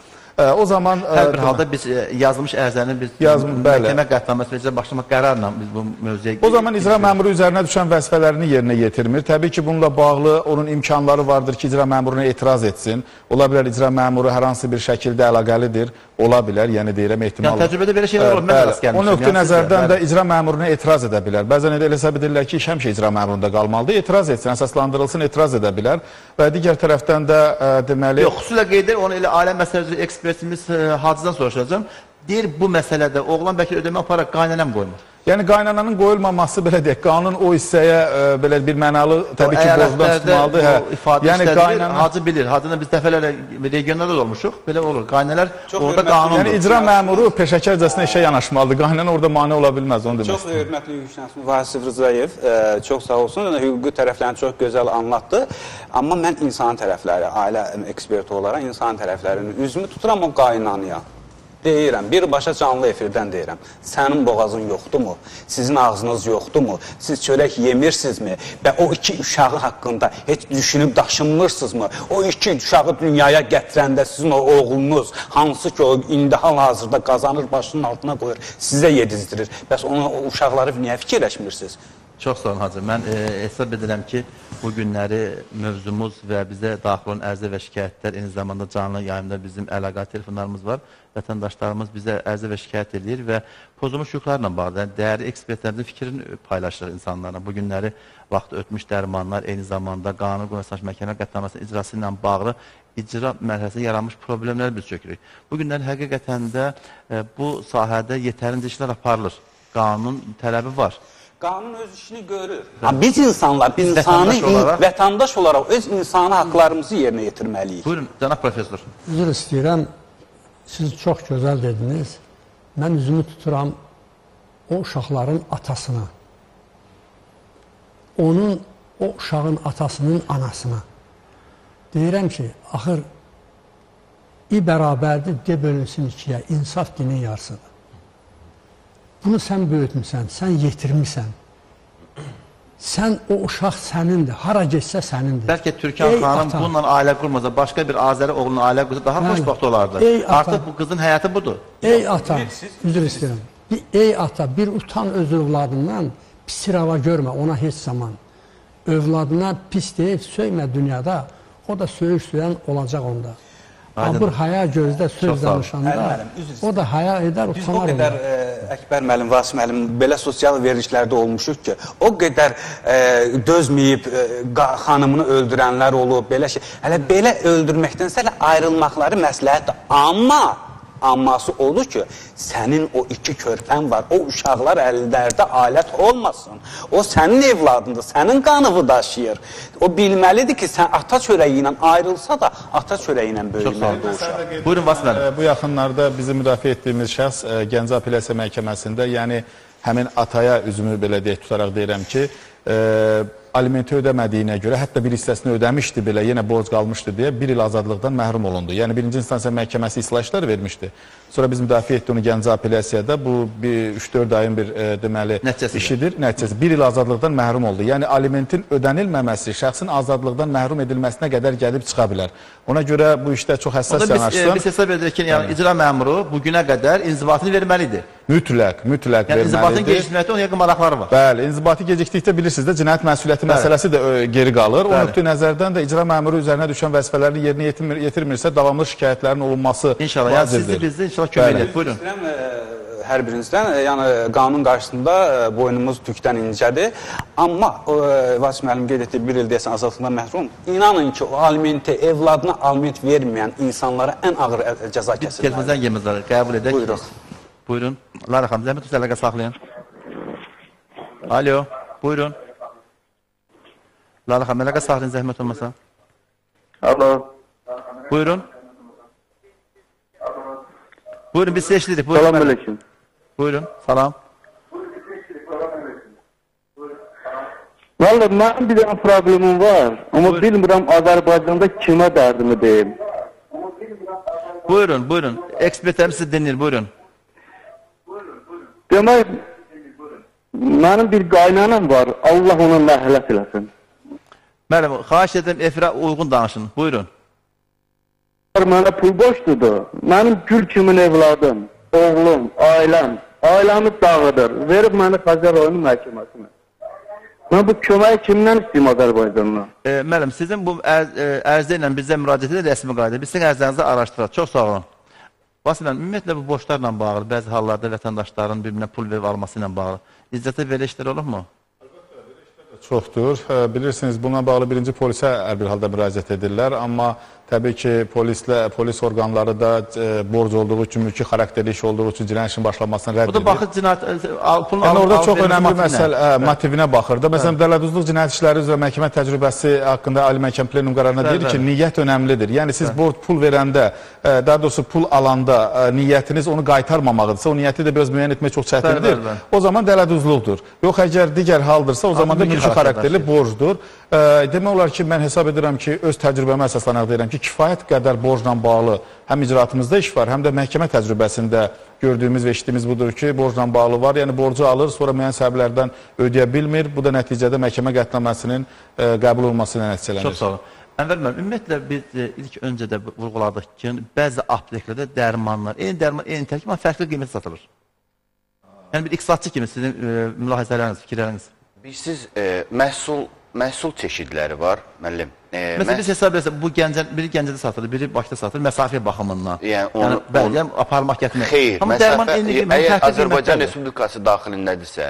O zaman hər bir halda biz yazılmış ərzəni biz məhkəmə qətnaməsi və icra başlamaq qərarla biz bu mövzuya o zaman icra məmuru üzərinə düşən vəzifələrini yerinə yetirmir. Təbii ki, bununla bağlı onun imkanları vardır ki, icra məmuruna etiraz etsin. Ola bilər icra məmuru hər hansı bir şəkildə əlaqəlidir. Ola bilər, yəni deyirəm ehtimal. Yəni təcrübədə belə şeylər olur. Mən rast gəlmişəm. O nöqtə nəzərdən də icra məmuruna etiraz edə bilər. Bəzən elə hesab edirlər ki, iş həmişə icra məmurunda qalmalıdır. Etiraz etsin, əsaslandırılsın, etiraz edə bilər. Və digər tərəfdən də deməli yox, xüsusilə qeyd edir, onu elə ailə məsələsi ekspertimiz Hacıdan soruşacağım. Deyir, bu məsələdə oğlan bəlkə ödəmə aparaq qaynanam qoymur. Yəni qaynananın qoyulmaması belə deyək, qanun o hissəyə belə bir mənalı təbii ki, borcdan tutmalıdır. Yəni qaynana Hacı bilir. Hacıdan biz dəfələrlə regionlarda da olmuşuq. Belə olur. Qaynalar orada qanundur. Yəni icra məmuru peşəkarcasına işə yanaşmalıdır. Qaynana orada mane ola bilməz, onu demək. Çox hörmətli hüquqşünas Vasif Rızayev, çox sağ olsun. Hüquqi tərəflərini çox gözəl anlatdı. Amma mən insan tərəfləri, ailə eksperti olaraq insan tərəflərinin üzümü tuturam o qaynanaya. Deyirəm, birbaşa canlı efirdən deyirəm. Sənin boğazın yoxdurmu? Sizin ağzınız yoxdurmu? Siz çörək yemirsinizmi? Və o 2 uşağı haqqında heç düşünüb daşınmırsınızmı? O 2 uşağı dünyaya gətirəndə sizin o oğlunuz, hansı ki o indi hal-hazırda qazanır, başının altına qoyur, sizə yedizdirir. Bəs o uşaqları niyə fikirləşmirsiniz? Çox sağ olun Hacı. Mən hesab edirəm ki, bu günləri mövzumuz və bizə daxil olan ərizə və şikayətlər, eyni zamanda canlı yayımda bizim əlaqə telefonlarımız var. Vətəndaşlarımız bizə ərizə və şikayət edir və pozulmuş hüquqlarla bağlı, yəni dəyərli ekspertlərimizin fikrini paylaşır insanlarla. Bu günləri vaxt ötmüş dərmanlar, eyni zamanda qanun qoyulmuş məhkəmə qətnaməsi icrası ilə bağlı icra mərhələsində yaranmış problemləri biz çökürük. Bu günləri həqiqətən də bu sahədə yetərincə işlər aparılır. Qanun tələbi var. Qanun öz işini görür. Biz insanlar, vətəndaş olaraq öz insani haqlarımızı yerinə yetirməliyik. Buyurun, cənab profesor. Üzr istəyirəm, siz çox gözəl dediniz. Mən üzümü tuturam o uşaqların atasına. O uşağın atasının anasına. Deyirəm ki, axır, bərabərdir, de bölünsün 2-yə, insaf dinin yarısıdır. Bunu sən böyütmüsən, sən yetirmirsən. Sən, o uşaq sənindir, hara geçsə sənindir. Bəlkə Türkan xanım bununla ailə qurmasa, başqa bir Azəri oğluna ailə qursa daha xoşbaxt olardı. Artıq bu qızın həyatı budur. Ey ata, üzr istəyirəm. Ey ata, bir utan öz övladından pis rava görmə, ona heç zaman. Övladına pis deyib, söymə dünyada, o da söyür-söylən olacaq onda. Abur haya gözdə söz danışanda, o da haya edər, biz o qədər Əkbər müəllim, Vasif müəllim, belə sosial verilişlərdə olmuşuq ki, o qədər dözməyib xanımını öldürənlər olub, belə şey. Hələ belə öldürməkdənsə hələ ayrılmaqları məsləhətdir. Amması odur ki, sənin o 2 körpən var, o uşaqlar əllərdə alət olmasın. O sənin evladındır, sənin qanını daşıyır. O bilməlidir ki, sən ata çörəyi ilə ayrılsa da, ata çörəyi ilə böyüməlidir o uşaq. Buyurun, Vasif müəllim. Bu yaxınlarda bizim müdafiə etdiyimiz şəxs Gəncə Apellyasiya Məhkəməsində, yəni həmin ataya üzümü belə deyək tutaraq deyirəm ki, alimenti ödəmədiyinə görə, hətta bir hissəsini ödəmişdi belə, yenə borc qalmışdı deyə 1 il azadlıqdan məhrum olundu. Yəni, 1-ci instansiya məhkəməsi islah işlər vermişdi. Sonra biz müdafiə etdik onu Gəncə Apellyasiyada. Bu 3-4 ayın bir deməli işidir. Nəticəsi 1 il azadlıqdan məhrum oldu. Yəni, alimentin ödənilməməsi şəxsin azadlıqdan məhrum edilməsinə qədər gəlib çıxa bilər. Ona görə bu işdə çox həssas yanaşsın. Biz hesab edirik ki, yəni, icra məmuru bugünə qədər inzibatını verməlidir. Mütləq verməlidir. Yəni, inzibatın gecikməkdə onun yaxın maraqları var. Bəli, inzibatı gecikdikdə bilirsiniz də cinayət məsuliyyəti məsələsi də geri qalır. O nöqtə nəzərdən də icra məmuru üzərinə düşən vəzifələrini yerinə yetirmirsə, davamlı şikayətlərin olunması İnşallah, yəni sizi bizdə inşallah kömək edək. Buyurun. Hər birinizdən, yəni qanun qarşısında boynumuz tükdən incədir. Amma Vasif müəllim qeyd etdiyi 1 il deyəsən azadlıqdan məhrum. İnanın ki, o alimenti, evladına aliment verməyən insanlara ən ağır cəza kəsilir. Telefondan yemizləri qəbul edək. Buyurun. Buyurun. Lara xanım, zəhmət olsa əlaqə saxlayın. Alo, buyurun. Lara xanım, əlaqə saxlayın, zəhmət olmasa. Alo. Buyurun. Buyurun, biz sizi eşlidik. Salam aleyküm. Buyurun, salam. Vallahi mənim bir dənə problemim var, amma bilmirəm Azərbaycanda kimə dərdimi deyim. Buyurun, buyurun. Ekspertlərimiz sizi dinləyir, buyurun. Demək, mənim bir qaynanam var, Allah ona məhlət eləsin. Müəllim, xahiş edirəm, efirə uyğun danışın, buyurun. Mənə pul borcludur, mənim gül kimin evladım, oğlum, ailəmi dağıdır, verib məni Xəzər oyunu məhkəməsinə. Mən bu köməyi kimdən istəyim Azərbaycandan? Müəllim, sizin bu ərizə ilə bizə müraciət edir rəsmi qayda. Biz sizin ərizənizi araşdıraq. Çox sağ olun. Basim müəllim, ümumiyyətlə bu borclarla bağlı, bəzi hallarda vətəndaşların bir-birinə pul verib alması ilə bağlı. İzzətə belə işlər olur mu? Çoxdur. Bilirsiniz, bununla bağlı birinci polisə hər bir halda müraciət edirlər, amma təbii ki, polis orqanları da borc olduğu üçün, mülki xarakterli iş olduğu üçün cinayət işin başlanmasını rədd edir. Bu da baxır cinayət, pulun yəni orada çox önəmli məsələ motivinə baxır da. Məsələn, dələduzluq cinayət işləri üzrə məhkəmə təcrübəsi haqqında Ali Məhkəmə Plenum qərarına deyir ki, niyyət önəmlidir. Yəni siz pul verəndə, daha doğrusu pul alanda niyyətiniz onu qaytarmamaqdırsa, o niyyəti də biraz müəyyən etmək çox çətindir. O zaman dələduzluqdur. Yox, əgər digər haldırsa, o zaman da mülki xarakterli borcdur. Demək olar ki, mən hesab edirəm ki, öz təcrübəmə əsaslanaq deyirəm ki, kifayət qədər borcla bağlı həm icraatımızda iş var, həm də məhkəmə təcrübəsində gördüyümüz və eşitdiyimiz budur ki, borcla bağlı var. Yəni, borcu alır, sonra müəyyən səbəblərdən ödəyə bilmir. Bu da nəticədə məhkəmə qətnaməsinin qəbul olmasına nəticələnir. Çox sağ olun. Ənvər müəllim, ümumiyyətlə biz ilk öncə də vurğuladıq ki, bəzi apteklərdə dərmanlar, eyni dərman, eyni tərkib, amma fərqli qiymət satılır. Yəni, bir iqtisadçı kimi sizin mülahizələriniz, fikirləriniz. Siz məhsul çeşidləri var, müəllim. Məsələn, biz hesab etsək, biri Gəncədə satılır, biri Bakıda satılır, məsafə baxımından. Yəni, aparmaq gətirmək. Xeyr, əgər Azərbaycan Respublikası daxilindədirsə,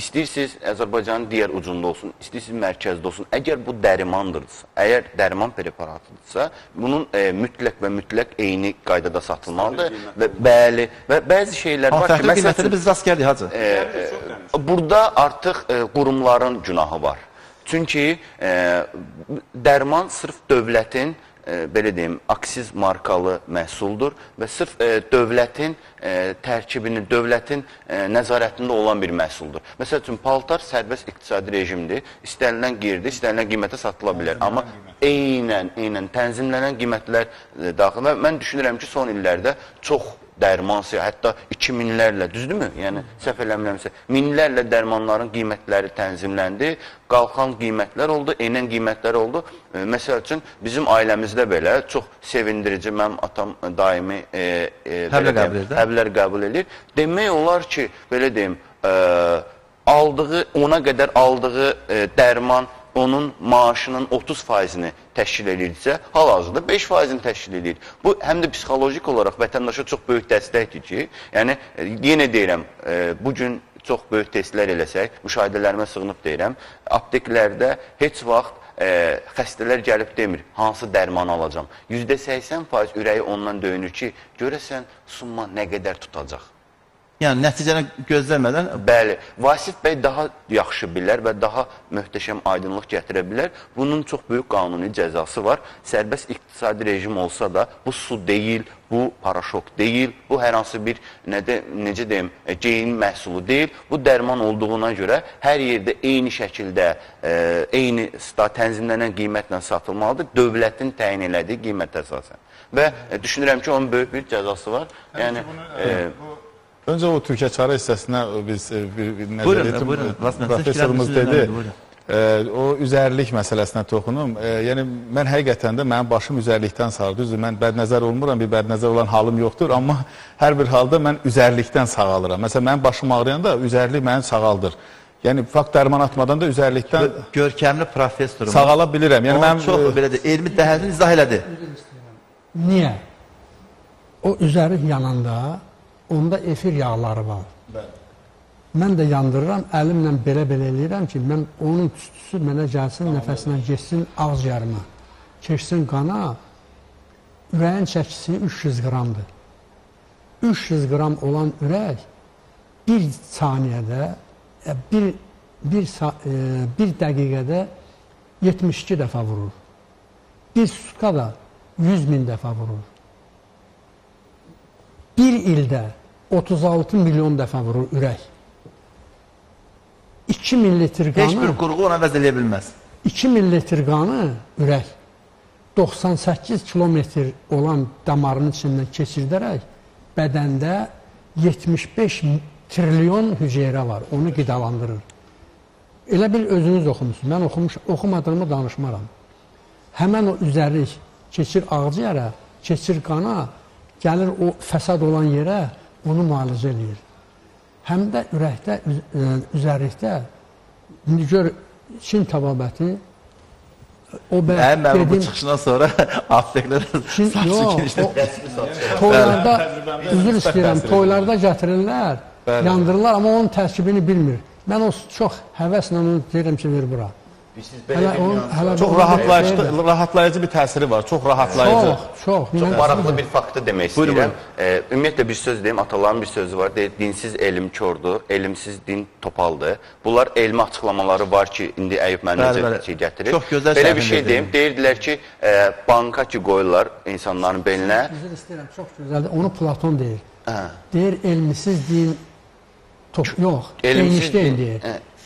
istəyirsiniz Azərbaycanın digər ucunda olsun, istəyirsiniz mərkəzdə olsun, əgər bu dərimandırsa, əgər dəriman preparatıdırsa, bunun mütləq və mütləq eyni qaydada satılmalıdır və bəli, və bəzi şeylər var ki, fərqli qiymətləri biz rast gəldik, hacı. Burada artıq qurumların günahı var. Çünki dərman sırf dövlətin, belə deyim, aksiz markalı məhsuldur və sırf dövlətin tərkibinin, dövlətin nəzarətində olan bir məhsuldur. Məsəl üçün, paltar sərbəst iqtisadi rejimdir, istənilən qiyirdir, istənilən qiymətə satıla bilər. Amma eynən tənzimlənən qiymətlər daxil və mən düşünürəm ki, son illərdə çox dərmansı, hətta 2000-lərlə, düzdürmü? Yəni, səhv eləmirəmsə, minlərlə dərmanların qiymətləri tənzimləndi, qalxan qiymətlər oldu, eynən qiymətlər oldu. Məsəl üçün, bizim ailəmizdə belə çox sevindirici, mənim atam daimi həblər qəbul edir. Demək olar ki, belə deyim, ona qədər aldığı dərman onun maaşının 30%-ni təşkil edirsə, hal-hazırda 5%-ni təşkil edir. Bu, həm də psixolojik olaraq vətəndaşa çox böyük dəstəkdir ki, yəni, yenə deyirəm, bugün çox böyük testlər eləsək, müşahidələrimə sığınıb deyirəm, apteklərdə heç vaxt xəstələr gəlib demir, hansı dərmanı alacam. %80% ürəyi ondan döyünür ki, görəsən, summa nə qədər tutacaq. Yəni, nəticəni gözləmədən... Bəli, Vasif bəy daha yaxşı bilər və daha möhtəşəm aydınlıq gətirə bilər. Bunun çox böyük qanuni cəzası var. Sərbəst iqtisadi rejim olsa da, bu su deyil, bu paraşok deyil, bu hər hansı bir, necə deyim, geyin məhsulu deyil. Bu dərman olduğuna görə hər yerdə eyni şəkildə, eyni tənzimlənən qiymətlə satılmalıdır. Dövlətin təyin elədiyi qiymət əsasən. Və düşünürəm ki, onun böyük bir cəzası var. Yəni... Öncə o Türkçəçarı hissəsinə biz nəzər etdim, professorumuz dedi, o üzərlik məsələsinə toxunum. Yəni, mən həqiqətən də mənim başım üzərlikdən sağır. Düzdür, mən bədnəzər olmuram, bir bədnəzər olan halım yoxdur, amma hər bir halda mən üzərlikdən sağalıram. Məsələn, mənim başım ağrıyanda üzərlik məni sağaldır. Yəni, fakt dərman atmadan da üzərlikdən görkəmli professorum sağala bilirəm. Yəni, mən çox belədir, elmi dəhəlini izah elədi. Niyə? O üzərlik yananda onda efir yağları var. Mən də yandırıram, əlimlə belə-belə eləyirəm ki, mən onun tüstüsü mənə gəlsin, nəfəsindən geçsin ağciyarıma, keçsin qana, ürəyin çəkisi 300 qramdır. 300 qram olan ürək bir saniyədə, bir dəqiqədə 72 dəfə vurur. Bir sutkada 100 min dəfə vurur. Bir ildə 36 milyon dəfə vurur ürək. 2 millilitr qanı... Heç bir qurğu ona vəz eləyə bilməz. 2 millilitr qanı ürək 98 kilometr olan damarın içindən keçirdərək bədəndə 75 trilyon hüceyrə var, onu qidalandırır. Elə bil özünüz oxumusunuz, mən oxumadığımı danışmaram. Həmən o üzərlik keçir ağciyərə, keçir qana, gəlir o fəsad olan yerə, onu müalicə edir. Həm də ürəkdə, üzərlikdə, gör, Çin təbabəti, o Mənim bu çıxışından sonra afteklər toylarda, üzür istəyirəm, toylarda gətirirlər, yandırırlar, amma onun tərkibini bilmir. Mən o çox həvəslə onu deyirəm ki, ver bura. Çox rahatlayıcı bir təsiri var, çox rahatlayıcı. Çox maraqlı bir faktı demək istəyirəm. Ümumiyyətlə bir söz deyim, ataların bir sözü var, deyir, dinsiz elm kordur, elmsiz din topaldır. Bunlar elmi açıqlamaları var ki, indi Əyyub mənə necə gətirir. Belə bir şey deyim, deyirdilər ki, banka ki qoyurlar insanların belinə. Üzr istəyirəm, çox gözəldir, onu Platon deyir. Deyir, elmsiz din, yox, elmiş deyil deyir.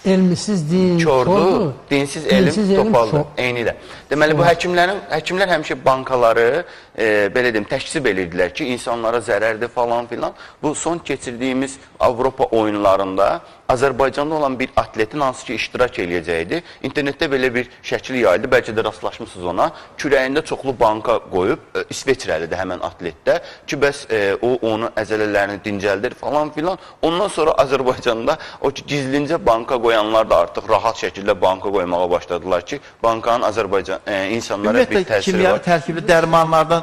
Elmsiz din kordur, dinsiz elm topaldır. Eyni də. Deməli, bu həkimlər həmişə bankaları belə deyim, təksib edirdilər ki, insanlara zərərdir falan filan. Bu son keçirdiyimiz Avropa oyunlarında Azərbaycanda olan bir atletin hansı ki iştirak eləyəcəkdi. İnternetdə belə bir şəkil yayıldı, bəlkə də rastlaşmışsınız ona. Kürəyində çoxlu banka qoyub, İsveçrəlidir həmən atletdə ki, bəs o onu əzələlərini dincəldir falan filan. Ondan sonra Azərbaycanda o ki, gizlincə banka qoyanlar da artıq rahat şəkildə banka qoymağa başladılar ki, bankanın Azərbaycan insanlara bir təsiri var. Kimyəvi tərkibli dərmanlardan...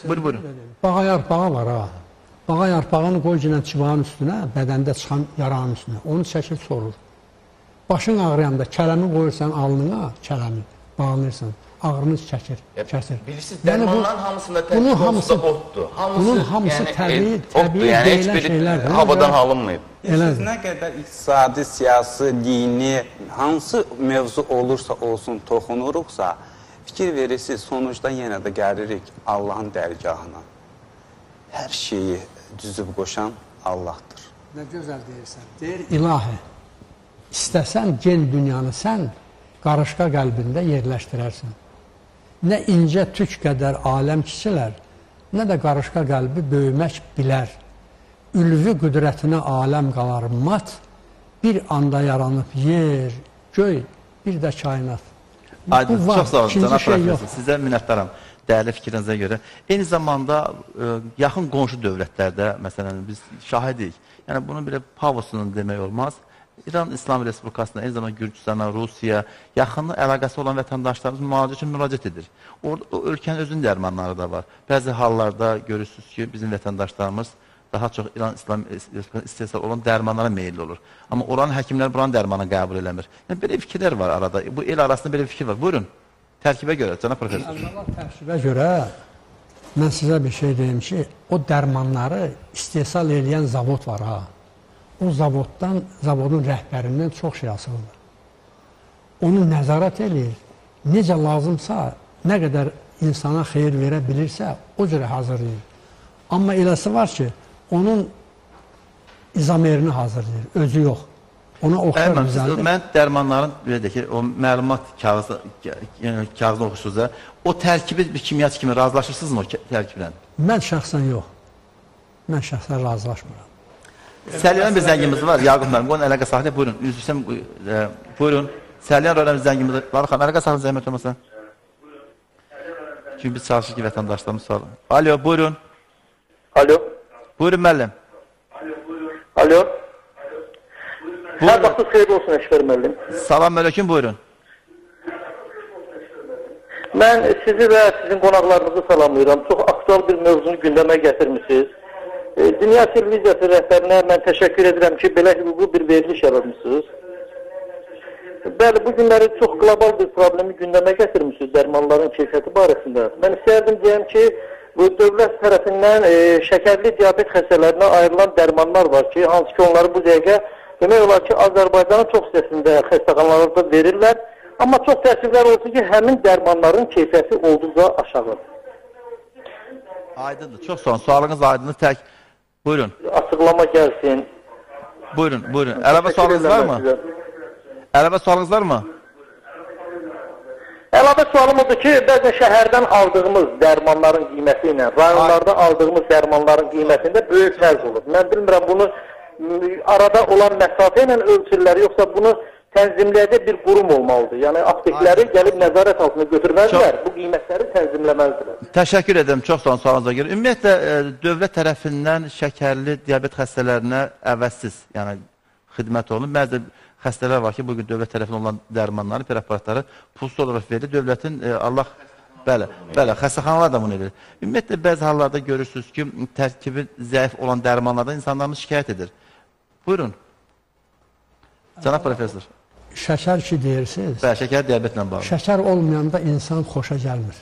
Buyurun. Bağa yarpağı var ha. Bağa yarpağını qoy gələn çivağın üstünə, bədəndə çıxan yaranın üstünə. Onu çəkib sorur. Başın ağrıyanda kələmi qoyursan alnına, kələmi bağlayırsan, ağrını çəkir, kəsir. Bilirsiniz, dərmanların hamısında tərkib olsa otdur. Bunun hamısı təbii deyilən şeylərdir. Havadan alınmayıb. Siz nə qədər iqtisadi, siyasi, dini, hansı mövzu olursa olsun, toxunuruqsa, fikir verirsiniz, sonuçda yenə də gəlirik Allahın dərgahına. Hər şeyi düzüb qoşan Allahdır. Nə gözəl deyirsən. Deyir, ilahi, istəsən gen dünyanı sən qarışqa qəlbində yerləşdirərsən. Nə incə tük qədər aləm kiçilər, nə də qarışqa qəlbi böyümək bilər. Ülvi qüdrətinə aləm qalar mat, bir anda yaranıb yer, göy, bir də kainat. Aydın, çox sağ olun, cənab profesor, sizə minnətdaram dəyərli fikrinizə görə. Eyni zamanda yaxın qonşu dövlətlərdə, məsələn, biz şahidik. Yəni, bunun belə pavosunun demək olmaz. İran İslam Respublikasına, eyni zamanda Gürcüstana, Rusiya, yaxın əlaqəsi olan vətəndaşlarımız müalicə üçün müraciət edir. Orada ölkənin özünün dərmanları da var. Bəzi hallarda görürsünüz ki, bizim vətəndaşlarımız daha çox İran İslam istehsal olan dərmanlara meyilli olur. Amma oranın həkimlər buranın dərmanı qəbul eləmir. Yəni, belə fikirlər var arada. Bu el arasında belə bir fikir var. Buyurun, tərkibə görə, cənab profesor. Tərkibə görə mən sizə bir şey deyim ki, o dərmanları istehsal edən zavod var ha. O zavodun rəhbərindən çox şey asılıdır. Onu nəzarət edir, necə lazımsa, nə qədər insana xeyir verə bilirsə, o cürə hazırlayır. Amma eləsi var ki, onun izamerini hazırlayır, özü yox. Ona oxşar düzəldir. Mən dərmanların, belə deyək ki, o məlumat kağızını oxusunuz da, o tərkibi bir kimyaçı kimi razılaşırsınızmı o tərkiblə? Mən şəxsən yox. Mən şəxsən razılaşmıram. Səliyyən bir zəngimiz var, Yaqub mənim, onun əlaqə sahilə, buyurun, üzrüsəm, buyurun. Səliyyən röyləm zəngimiz var, əlaqə sahilə zəhmət olmasa. Çünki biz çalışır ki, vətəndaşlarımız sorun. Alo, buyurun. Alo. Buyurun, müəllim. Alo. Hər vaxtınız xeyir olsun, Əşvər müəllim. Salam, əleykum, buyurun. Mən sizi və sizin qonaqlarınızı salamlayıram. Çox aktual bir mövzunu gündəmə gətirmişsiniz. Dünya televiziyası rəhbərinə mən təşəkkür edirəm ki, belə hüquqi bir veriliş yaratmışsınız. Bəli, bu günləri çox qlobal bir problemi gündəmə gətirmişsiniz dərmanların keyfiyyəti barəsində. Mən istəyərdim deyəm ki, bu dövlət tərəfindən şəkərli diabet xəstələrinə ayrılan dərmanlar var ki, hansı ki onları bu dəqiqə demək olar ki, Azərbaycanın çox hissəsində xəstəxanalarda verirlər. Amma çox təəssüflər olsun ki, həmin dərmanların keyfiyyəti olduqca aşağıdır. Aydındır, çox sağ olun. Sualınız aydındır. Buyurun. Açıqlama gəlsin. Buyurun, buyurun. Əlavə sualınız var mı? Əlavə sualınız var mı? Əlavə sualım odur ki, bəzən şəhərdən aldığımız dərmanların qiyməti ilə rayonlarda aldığımız dərmanların qiymətində böyük fərq olur. Mən bilmirəm, bunu arada olan məsafə ilə ölçürlər, yoxsa bunu tənzimləyəcək bir qurum olmalıdır. Yəni, aptekləri gəlib nəzarət altına götürməzlər, bu qiymətləri tənzimləməzdilər. Təşəkkür edirəm, çox sağ olun sualınıza görə. Ümumiyyətlə, dövlət tərəfindən şəkərli diabet xəstələrinə əvəzsiz, yəni xidmət olunur. Bəzi xəstələr var ki, bugün dövlət tərəfindən olan dərmanları, preparatları pulsuz olaraq verilir. Dövlətin, Allah, bəli, xəstəxanalar da bunu edir. Ümumiyyətlə, bəzi hallarda görürsünüz ki, tərkibi zəif olan dərmanlardan insanlarını şikayət edir. Buyurun. Cənab profesor. Şəkər ki deyirsiniz. Bəli, şəkər diabetlə bağlı. Şəkər olmayanda insan xoşa gəlmir.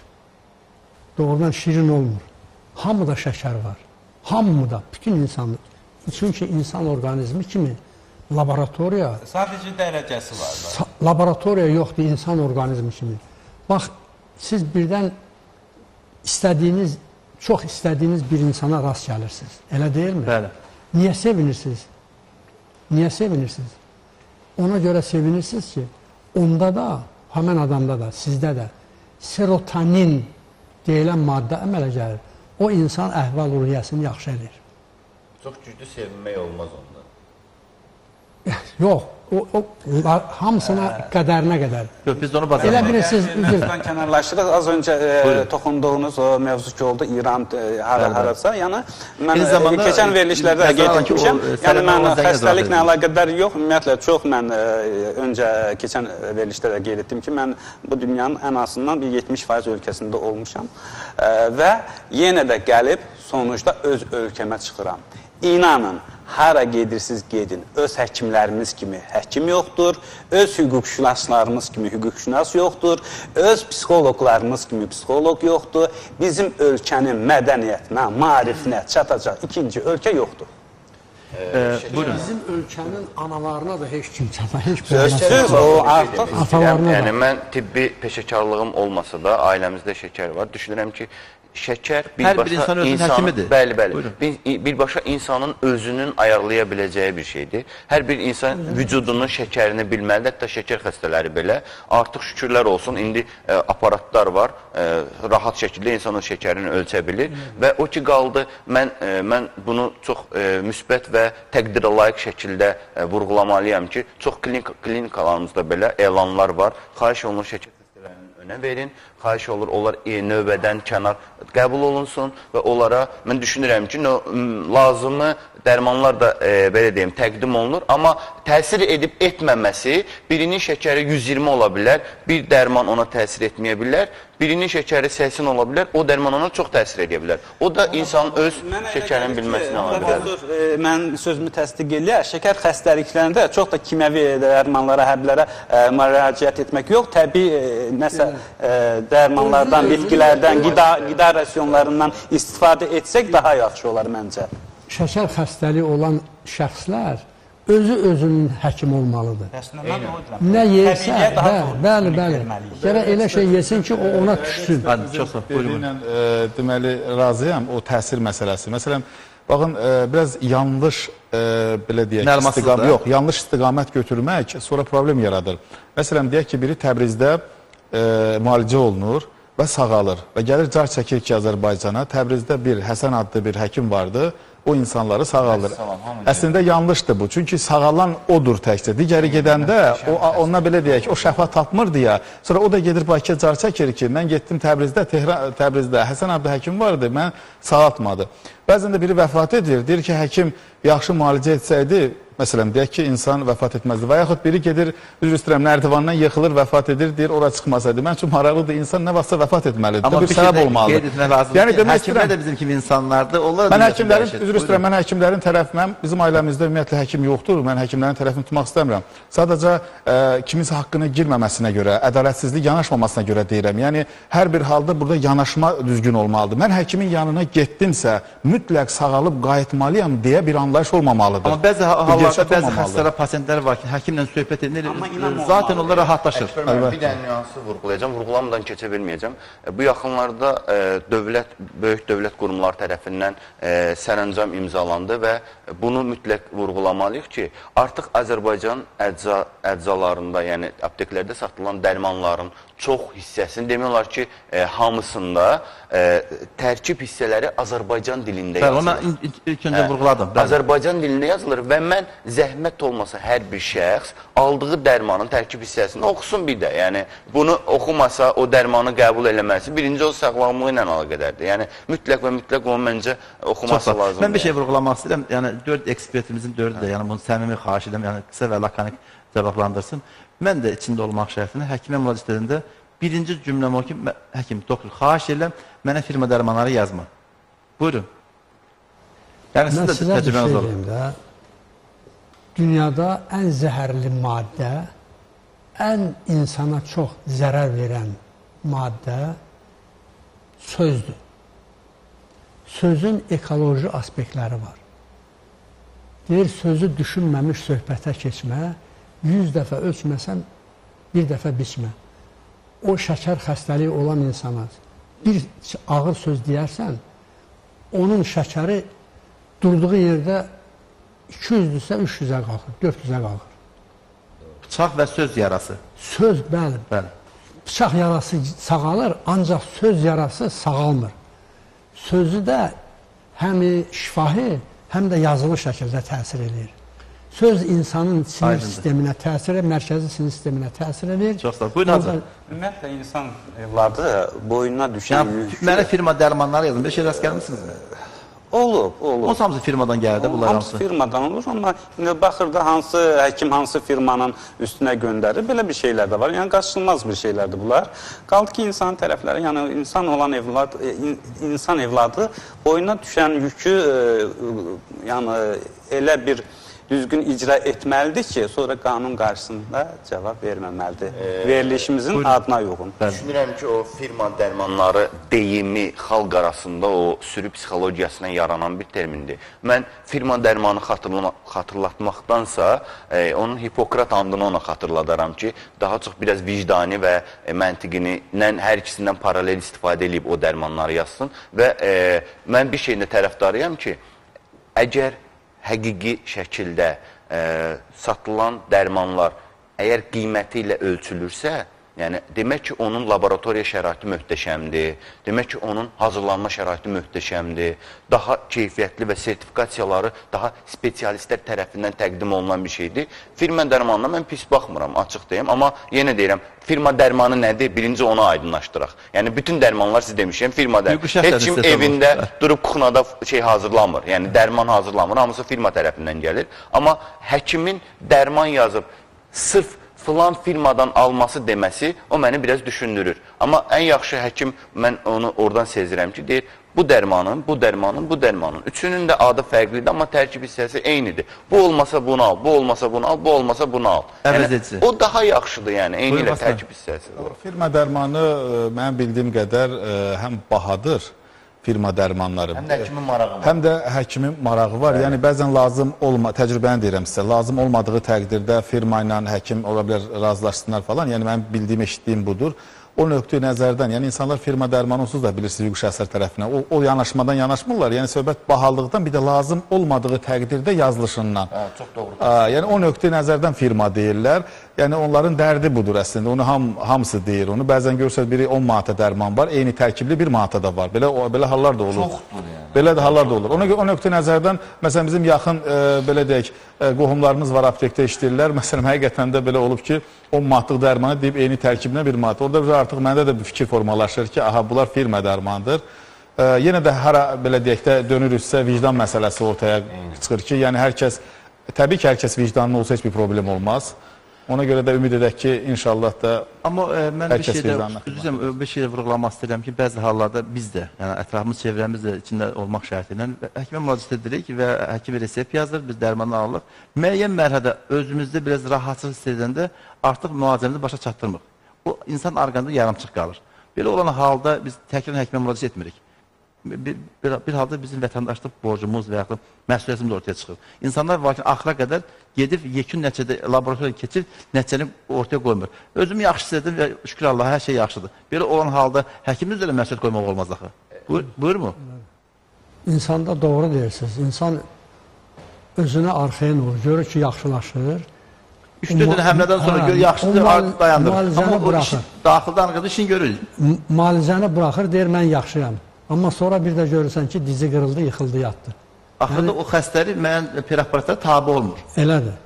Doğrudan şirin olmur. Hamıda şəkər var. Hamıda, bütün insanlar. Çünki insan orqanizmi kimi laboratoriya... Sadəcə dərəcəsi var. Laboratoriya yoxdur insan orqanizmi kimi. Bax, siz birdən çox istədiyiniz bir insana rast gəlirsiniz. Elə deyilmi? Bəli. Niyə sevinirsiniz? Niyə sevinirsiniz? Ona görə sevinirsiniz ki, onda da, həmən adamda da, sizdə də serotonin deyilən maddə əmələ gəlir. O insan əhval-ruhiyyəsini yaxşı edir. Çox güclü sevinmək olmaz ondan. Yox, hamısına qədərinə qədər. Yox, biz onu bacarıq. Elə bilirsiniz, Mövzudan kənarlaşdırıq. Az öncə toxunduğunuz o mövzu ki oldu, İran harasa. Yəni, mən keçən verilişlərdə qeyd etmişəm. Yəni, mən xəstəliklə əlaqədar yox, ümumiyyətlə, çox mən öncə keçən verilişdə də qeyd etdim ki, mən bu dünyanın ən azından 70% ölkəsində olmuşam və yenə də gəlib sonuçda öz ölkəmə çıxıram. İnanın, hara gedirsiniz gedin, öz həkimlərimiz kimi həkim yoxdur, öz hüquqşünaslarımız kimi hüquqşünas yoxdur, öz psixoloqlarımız kimi psixoloq yoxdur. Bizim ölkənin mədəniyyətinə, maarifinə çatacaq ikinci ölkə yoxdur. Bizim ölkənin analarına da heç kim çatır, heç Söz o artıq. Yəni, mən tibbi peşəkarlığım olmasa da ailəmizdə şəkər var. Düşünürəm ki, şəkər birbaşa insanın özünün ayarlaya biləcəyi bir şeydir. Hər bir insan vücudunun şəkərini bilməlidir. Hətta şəkər xəstələri belə. Artıq şükürlər olsun, indi aparatlar var. Rahat şəkildə insanın şəkərini ölçə bilir. Və o ki qaldı, mən bunu çox müsbət və təqdirə layiq şəkildə vurğulamalıyam ki, çox klinikalarımızda belə elanlar var. Xahiş olunur şəkər önə verin, xahiş olur, onlar növbədən kənar qəbul olunsun və onlara, mən düşünürəm ki, lazımı dərmanlar da, belə deyim, təqdim olunur, amma təsir edib etməməsi, birinin şəkəri 120 ola bilər, bir dərman ona təsir etməyə bilər, birinin şəkəri 80 ola bilər, o dərman ona çox təsir edə bilər. O da insanın öz şəkərini bilməsinə ala bilər. Mən sözümü təsdiq edirəm, şəkər xəstəliklərində çox da kimyəvi dərmanlara, həblərə müraciət etmək yox, təbii nəsə dərmanlardan, bitkilərdən, qida rasionlarından istifadə etsək daha yaxşı olar məncə. Şəkər xəstəliyi olan şəxslər özünün həkim olmalıdır. Nə yersə, bəli, gərək elə şey yesin ki, o ona düşsün. Deməli, razıyam o təsir məsələsi. Məsələn, baxın, biraz yanlış, belə deyək, yanlış istiqamət götürmək sonra problem yaradır. Məsələn, deyək ki, biri Təbrizdə müalicə olunur və sağalır və gəlir car çəkir ki, Azərbaycana. Təbrizdə bir Həsən adlı bir həkim vardı, o insanları sağalır. Əslində yanlışdır bu, çünki sağalan odur təkcə. Digəri gedəndə, ona belə deyək, o şəfa tapmır deyə, sonra o da gedir Bakıya car çəkir ki, mən getdim Təbrizdə, Həsən adlı həkim vardı, mən sağaltmadı. Bəzən də biri vəfat edir, deyir ki, həkim yaxşı müalicə etsəydi, məsələn, deyək ki, insan vəfat etməzdi. Və yaxud biri gedir, üzr istəyirəm, nərdivandan yıxılır, vəfat edir, deyir, ora çıxmasaydı. Mən üçün maraqlıdır, insan nə vaxtsa vəfat etməlidir. Amma bir səbəb olmalıdır. Qeyd etmək lazımdır ki, həkimlər də bizim kimi insanlardır. Mən həkimlərin tərəfinəm, bizim ailəmizdə ümumiyyətlə həkim yoxdur, mən həkimlərin tərəfini tutmaq istəmirəm. Sadəcə, kiminsə haqqına girməməsinə görə, ədalətsizlik yanaşmamasına görə deyirəm. Yəni, hər bir halda burada yanaşma düzgün olmalıdır. Mən həkimin yanına getdimsə, mütləq sağalıb qayıtmalıyam deyə bir anlayış olmamalıdır. Amma bəzi hallarda hallarda bəzi olmamalı. xəstələr, pasiyentlər var ki, həkimlə söhbət edir, Amma inanmamalı. zaten onlar rahatlaşır. Bir dənə nüansı vurğulayacağım, vurğulamadan keçə bilməyəcəm. Bu yaxınlarda böyük dövlət qurumları tərəfindən sərəncam imzalandı və bunu mütləq vurğulamalıyıq ki, artıq Azərbaycan əczalarında, yəni apteklərdə satılan dərmanların çox hissəsini demək olar ki, hamısında tərkib hissələri Azərbaycan dilində Bəli, yazılır. onu ilk öncə vurğuladım. Azərbaycan dilində yazılır və mən zəhmət olmasa hər bir şəxs aldığı dərmanın tərkib hissəsini oxusun bir də. Yəni, bunu oxumasa o dərmanı qəbul eləməsi birinci o sağlamlığı ilə əlaqədardır. Yəni, mütləq və mütləq onu məncə oxuması lazımdır. Mən bir şey vurğulamaq istəyirəm. Yəni, 4 ekspertimizin 4-ü də, yəni bunu səmimi xahiş edirəm, yəni qısa və lakanik cavablandırsın. Mən də içində olmaq şərtində həkimə müraciət edəndə birinci cümləm o ki, həkim, doktor, xahiş edirəm, mənə firma dərmanları yazma. Buyurun. Yəni, Mən sizin də təcrübəniz olur. də, dünyada ən zəhərli maddə, ən insana çox zərər verən maddə sözdür. Sözün ekoloji aspektləri var. Deyir, sözü düşünməmiş söhbətə keçmə, 100 dəfə ölçməsən, bir dəfə biçmə. O şəkər xəstəliyi olan insana bir ağır söz deyərsən, onun şəkəri durduğu yerdə 200-dürsə 300-ə qalxır, 400-ə qalxır. Bıçaq və söz yarası. Söz, bəli. Bıçaq yarası sağalır, ancaq söz yarası sağalmır. Sözü də həm şifahi, həm də yazılı şəkildə təsir edir. Söz insanın sinir sisteminə təsir edir, mərkəzi sinir sisteminə təsir edir. Çox sağ ol. Buyurun, Hazır. Ümumiyyətlə, insan evladı boynuna düşən yükü... Mənə firma dərmanları yazın, bir şey rast gəlmişsiniz mi? Olub. O hamısı firmadan gəldi, bunlar hamısı. Hamısı firmadan olur, amma baxır da hansı həkim hansı firmanın üstünə göndərir, belə bir şeylər də var. Yəni, qaçılmaz bir şeylərdir bunlar. Qaldı ki, insan tərəfləri, yəni insan olan insan evladı boynuna düşən yükü yəni elə bir düzgün icra etməlidir ki, sonra qanun qarşısında cavab verməməlidir. Verilişimizin adına yoxun. Düşünürəm ki, o firma dərmanları deyimi xalq arasında o sürü psixologiyasına yaranan bir termindir. Mən firma dərmanı xatırlatmaqdansa, onun Hipokrat andını ona xatırladaram ki, daha çox biraz vicdani və məntiqinin hər ikisindən paralel istifadə edib o dərmanları yazsın və mən bir şeyində tərəfdarıyam ki, əgər həqiqi şəkildə satılan dərmanlar əgər qiyməti ilə ölçülürsə, yəni demək ki, onun laboratoriya şəraiti möhtəşəmdir, demək ki, onun hazırlanma şəraiti möhtəşəmdir, daha keyfiyyətli və sertifikasiyaları daha spesialistlər tərəfindən təqdim olunan bir şeydir. Firma dərmanına mən pis baxmıram, açıq deyim, amma yenə deyirəm, firma dərmanı nədir? Birinci onu aydınlaşdıraq. Yəni, bütün dərmanlar, siz demişəm, firma dərmanı. Heç kim evində durub kuxnada şey hazırlamır, yəni dərman hazırlamır, hamısı firma tərəfindən gəlir. Amma həkimin dərman yazıb, sırf filan firmadan alması deməsi, o məni biraz düşündürür. Amma ən yaxşı həkim, mən onu oradan sezirəm ki, deyir, bu dərmanın, bu dərmanın, bu dərmanın. Üçünün də adı fərqlidir, amma tərkib hissəsi eynidir. Bu olmasa bunu al, bu olmasa bunu al, bu olmasa bunu al. Yəni, o daha yaxşıdır, yəni, eyni ilə tərkib hissəsi. Firma dərmanı, mənim bildiyim qədər, həm bahadır, firma dərmanları. Həm də həkimin marağı var. Həm də həkimin marağı var. Yəni, bəzən lazım təcrübəni deyirəm sizə, lazım olmadığı təqdirdə firma ilə həkim ola bilər, razılaşsınlar falan. Yəni, mənim bildiyim, eşitdiyim budur. O nöqtə nəzərdən, yəni insanlar firma dərmanı onsuz da bilirsiniz, hüquqi şəxslər tərəfinə. O yanaşmadan yanaşmırlar. Yəni, söhbət bahalıqdan, bir də lazım olmadığı təqdirdə yazılışından. Çox doğrudur. Yəni, o nöqtə nəzərdən firma deyirlər. Yəni, onların dərdi budur əslində. Onu hamısı deyir. Onu bəzən görsəz, biri 10 manata dərman var, eyni tərkibli 1 manata da var. Belə hallar da olur. Çoxdur yəni. Belə də hallar da olur. O nöqtə nəzərdən, məsələn, bizim yaxın, belə deyək, qohumlarımız var, aptekdə işləyirlər. Məsələn, həqiqətən də belə olub ki, 10 manatlıq dərmanı deyib eyni tərkibinə 1 manat. Orada artıq məndə də bir fikir formalaşır ki, aha, bunlar firma dərmanıdır. Yenə də hara, belə deyək də, dönürüzsə, vicdan məsələsi ortaya çıxır ki, yəni hər kəs, təbii ki, hər kəs vicdanlı olsa heç bir problem olmaz. Ona görə də ümid edək ki, inşallah da amma mən bir şey də vurğulamaq istəyirəm ki, bəzi hallarda biz də, yəni ətrafımız, çevrəmiz də içində olmaq şərti ilə həkimə müraciət edirik və həkim resept yazır, biz dərmanı alırıq. Müəyyən mərhələdə özümüzdə biraz rahatsız hiss edəndə artıq müalicəmizi başa çatdırmırıq. Bu, insan arqanda yarımçıq qalır. Belə olan halda biz təkrar həkimə müraciət etmirik. bir halda bizim vətəndaşlıq borcumuz və yaxud məsuliyyətimiz ortaya çıxır. İnsanlar lakin axıra qədər gedib yekun nəticədə laboratoriya keçir, nəticəni ortaya qoymur. Özüm yaxşı istədim və şükür Allah, hər şey yaxşıdır. Belə olan halda həkimimiz elə məsuliyyət qoymaq olmaz axı. Buyur mu? İnsanda doğru deyirsiniz. İnsan özünə arxaya vurur, görür ki, yaxşılaşır. 3-4 il həmlədən sonra gör, yaxşıdır, artıq dayandır. Amma o işin, daxildə arqada işin görür. Müalicəni buraxır, deyir, mən yaxşıyam. Amma sonra bir də görürsən ki, dizi qırıldı, yıxıldı, yatdı. Axırda o xəstəlik mən preparatlara tabi olmur. Elədir.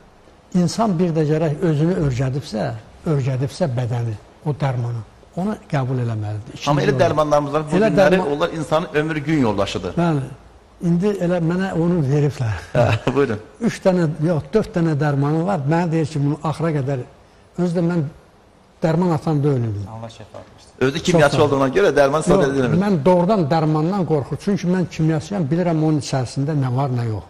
İnsan bir də gərək özünü örgədibsə bədəni, o dərmanı, onu qəbul eləməlidir. Amma elə dərmanlarımız var, bu günləri onlar insanın ömrü gün yoldaşıdır. Bəli. İndi elə mənə onu veriblər. Buyurun. 3 dənə, yox, 4 dənə dərmanı var. Mənə deyir ki, bunu axıra qədər, özü də mən dərman atan deyiləm. Allah şəfa versin. Özü kimyaçı olduğuna görə dərman sadə edilmir. Mən doğrudan dərmandan qorxur. Çünki mən kimyaçıyam, bilirəm onun içərisində nə var, nə yox.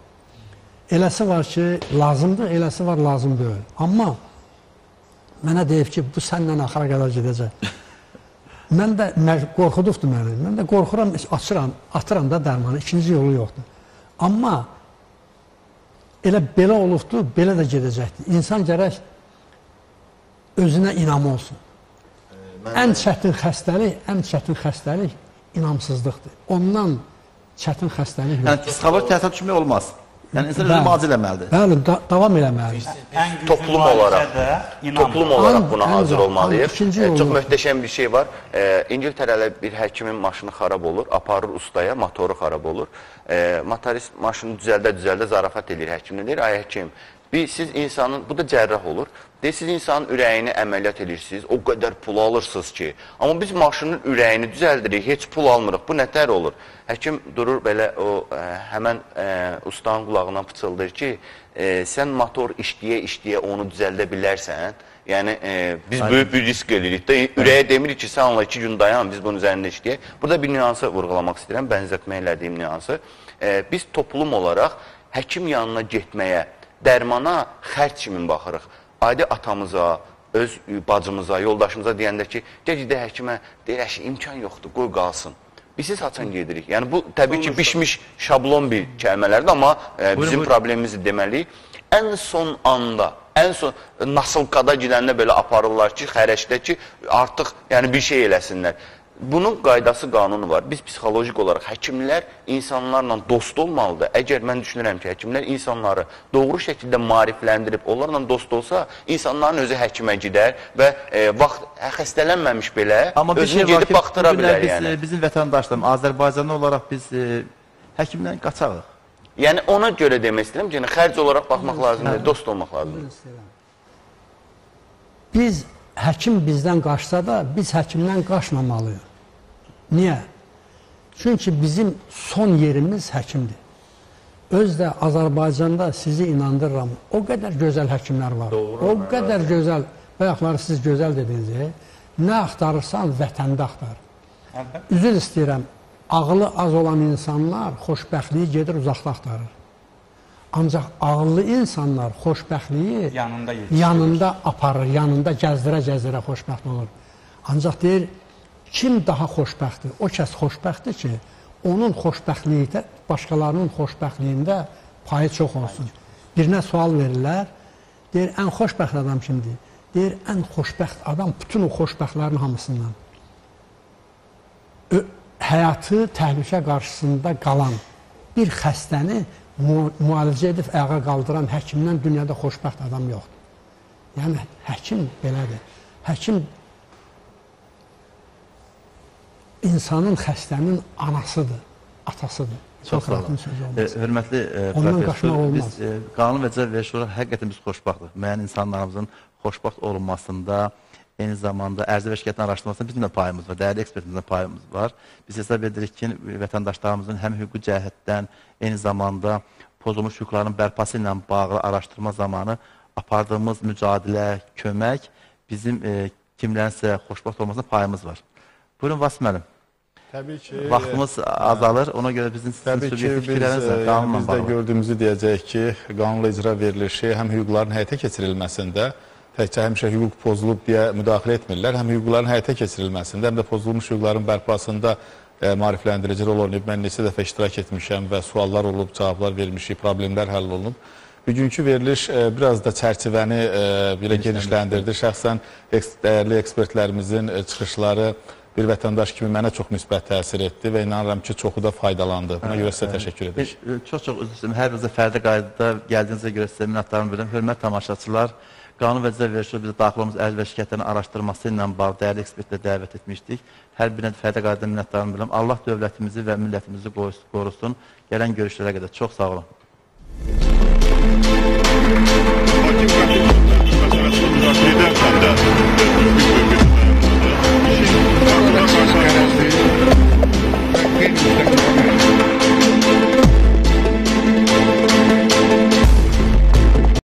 Eləsi var ki, lazımdır, eləsi var, lazım deyil. Amma mənə deyib ki, bu səndən axıra qədər gedəcək. Mən də qorxudubdur məni. Mən də qorxuram, atıram da dərmanı, ikinci yolu yoxdur. Amma elə belə olubdur, belə də gedəcəkdir. İnsan gərək özünə inam olsun. Ən çətin xəstəlik inamsızlıqdır. Ondan çətin xəstəlik yoxdur. Yəni, psixoloji təsir düşmək olmaz. Yəni, insan özünü müalicə eləməlidir. Bəli, davam eləməlidir. Toplum olaraq buna hazır olmalıyıq. Çox möhtəşəm bir şey var. İngiltərəli bir həkimin maşını xarab olur, aparır ustaya, motoru xarab olur. Motorist maşını düzəldə zarafat edir, həkimlə deyir, ay həkim, siz insanın, bu da cərrah olur, siz insanın ürəyini əməliyyat edirsiniz, o qədər pul alırsınız ki, amma biz maşının ürəyini düzəldirik, heç pul almırıq, bu nətər olur? Həkim durur belə, həmən ustanın qulağına pıçıldır ki, sən motor işləyə onu düzəldə bilərsən, yəni biz böyük bir risk edirik də, ürəyə demirik ki, sən onunla 2 gün dayan, biz bunun üzərində işləyək. Burada bir nüansı vurğulamaq istəyirəm, bənzətmə elədiyim nüansı. Biz toplum olaraq həkim yanına getməyə, dərmana xərc kimi baxırıq. Adi atamıza, öz bacımıza, yoldaşımıza deyəndə ki, gəl həkimə, deyir, əşi, imkan yoxdur, qoy qalsın. Biz siz haçan gedirik. Yəni bu, təbii ki, bişmiş şablon bir kəlmələrdir, amma bizim problemimizi deməliyik. Ən son anda, ən son nasılqada gidəndə belə aparırlar ki, xərəcdə ki, artıq bir şey eləsinlər. Bunun qaydası, qanunu var. Biz psixolojik olaraq həkimlər insanlarla dost olmalıdır. Əgər mən düşünürəm ki, həkimlər insanları doğru şəkildə maarifləndirib, onlarla dost olsa, insanların özü həkimə gedər və xəstələnməmiş belə özünü gedib baxtıra bilər. Bizim vətəndaşlarım, Azərbaycanlı olaraq biz həkimdən qaçarıq. Yəni ona görə demək istəyirəm ki, xərc olaraq baxmaq lazımdır, dost olmaq lazımdır. Biz, həkim bizdən qaçsa da, biz həkimdən qaçmamalıyıq. Niyə? Çünki bizim son yerimiz həkimdir. Öz də Azərbaycanda sizi inandırıram, o qədər gözəl həkimlər var. O qədər gözəl, bayaqları siz gözəl dediniz, nə axtarırsan vətəndə axtar. Üzr istəyirəm, ağlı az olan insanlar xoşbəxtliyi gedir uzaqda axtarır. Ancaq ağıllı insanlar xoşbəxtliyi yanında aparır, yanında gəzdirə-gəzdirə xoşbəxt olur. Ancaq deyir, kim daha xoşbəxtdir? O kəs xoşbəxtdir ki, onun xoşbəxtliyi, başqalarının xoşbəxtliyində payı çox olsun. Birinə sual verirlər, deyir, ən xoşbəxt adam kimdir? Deyir, ən xoşbəxt adam bütün o xoşbəxtlərin hamısından. Həyatı təhlükə qarşısında qalan bir xəstəni müalicə edib ayağa qaldıran həkimdən dünyada xoşbəxt adam yoxdur. Yəni, həkim belədir. Həkim insanın, xəstənin anasıdır, atasıdır. Çox sağ olun. Hörmətli professor, biz qanun və cəza verişi olaraq həqiqətən biz xoşbəxtıq. Müəyyən insanlarımızın xoşbəxt olunmasında, eyni zamanda ərzə və şirkətin araşdırmasında bizim də payımız var, dəyərli ekspertimizin payımız var. Biz hesab edirik ki, vətəndaşlarımızın həm hüquqi cəhətdən, eyni zamanda pozulmuş hüquqların bərpası ilə bağlı araşdırma zamanı apardığımız mücadilə, kömək bizim kimlərinsə xoşbəxt olmasına payımız var. Buyurun, Vasif müəllim. Təbii ki, vaxtımız azalır, ona görə bizim subyektiv fikirlərinizlə qanunla bağlı. Biz də gördüyümüzü deyəcəyik ki, qanunla icra verilişi həm hüquqların həyata keçirilməsində, təkcə həmişə hüquq pozulub deyə müdaxilə etmirlər, həm hüquqların həyata keçirilməsində, həm də pozulmuş hüquqların bərpasında maarifləndirici rol oynayıb. Mən neçə dəfə iştirak etmişəm və suallar olub, cavablar vermişik, problemlər həll olunub. Bugünkü veriliş biraz da çərçivəni belə genişləndirdi. Şəxsən dəyərli ekspertlərimizin çıxışları bir vətəndaş kimi mənə çox müsbət təsir etdi və inanıram ki, çoxu da faydalandı. Buna görə sizə təşəkkür edirik. Çox üzr istəyirəm. Hər birinizə fərdi qaydada gəldiyinizə görə sizə minnətdarım bilirəm. Hörmət tamaşaçılar, qanun və icra verişi bizə daxil olmuş əhval və şirkətlərin araşdırması ilə bağlı dəyərli ekspertləri dəvət etmişdik. Hər birinə fərdi qaydada minnətdarım bilirəm. Allah dövlətimizi və millətimizi qorusun. Gələn görüşlərə qədər çox sağ olun.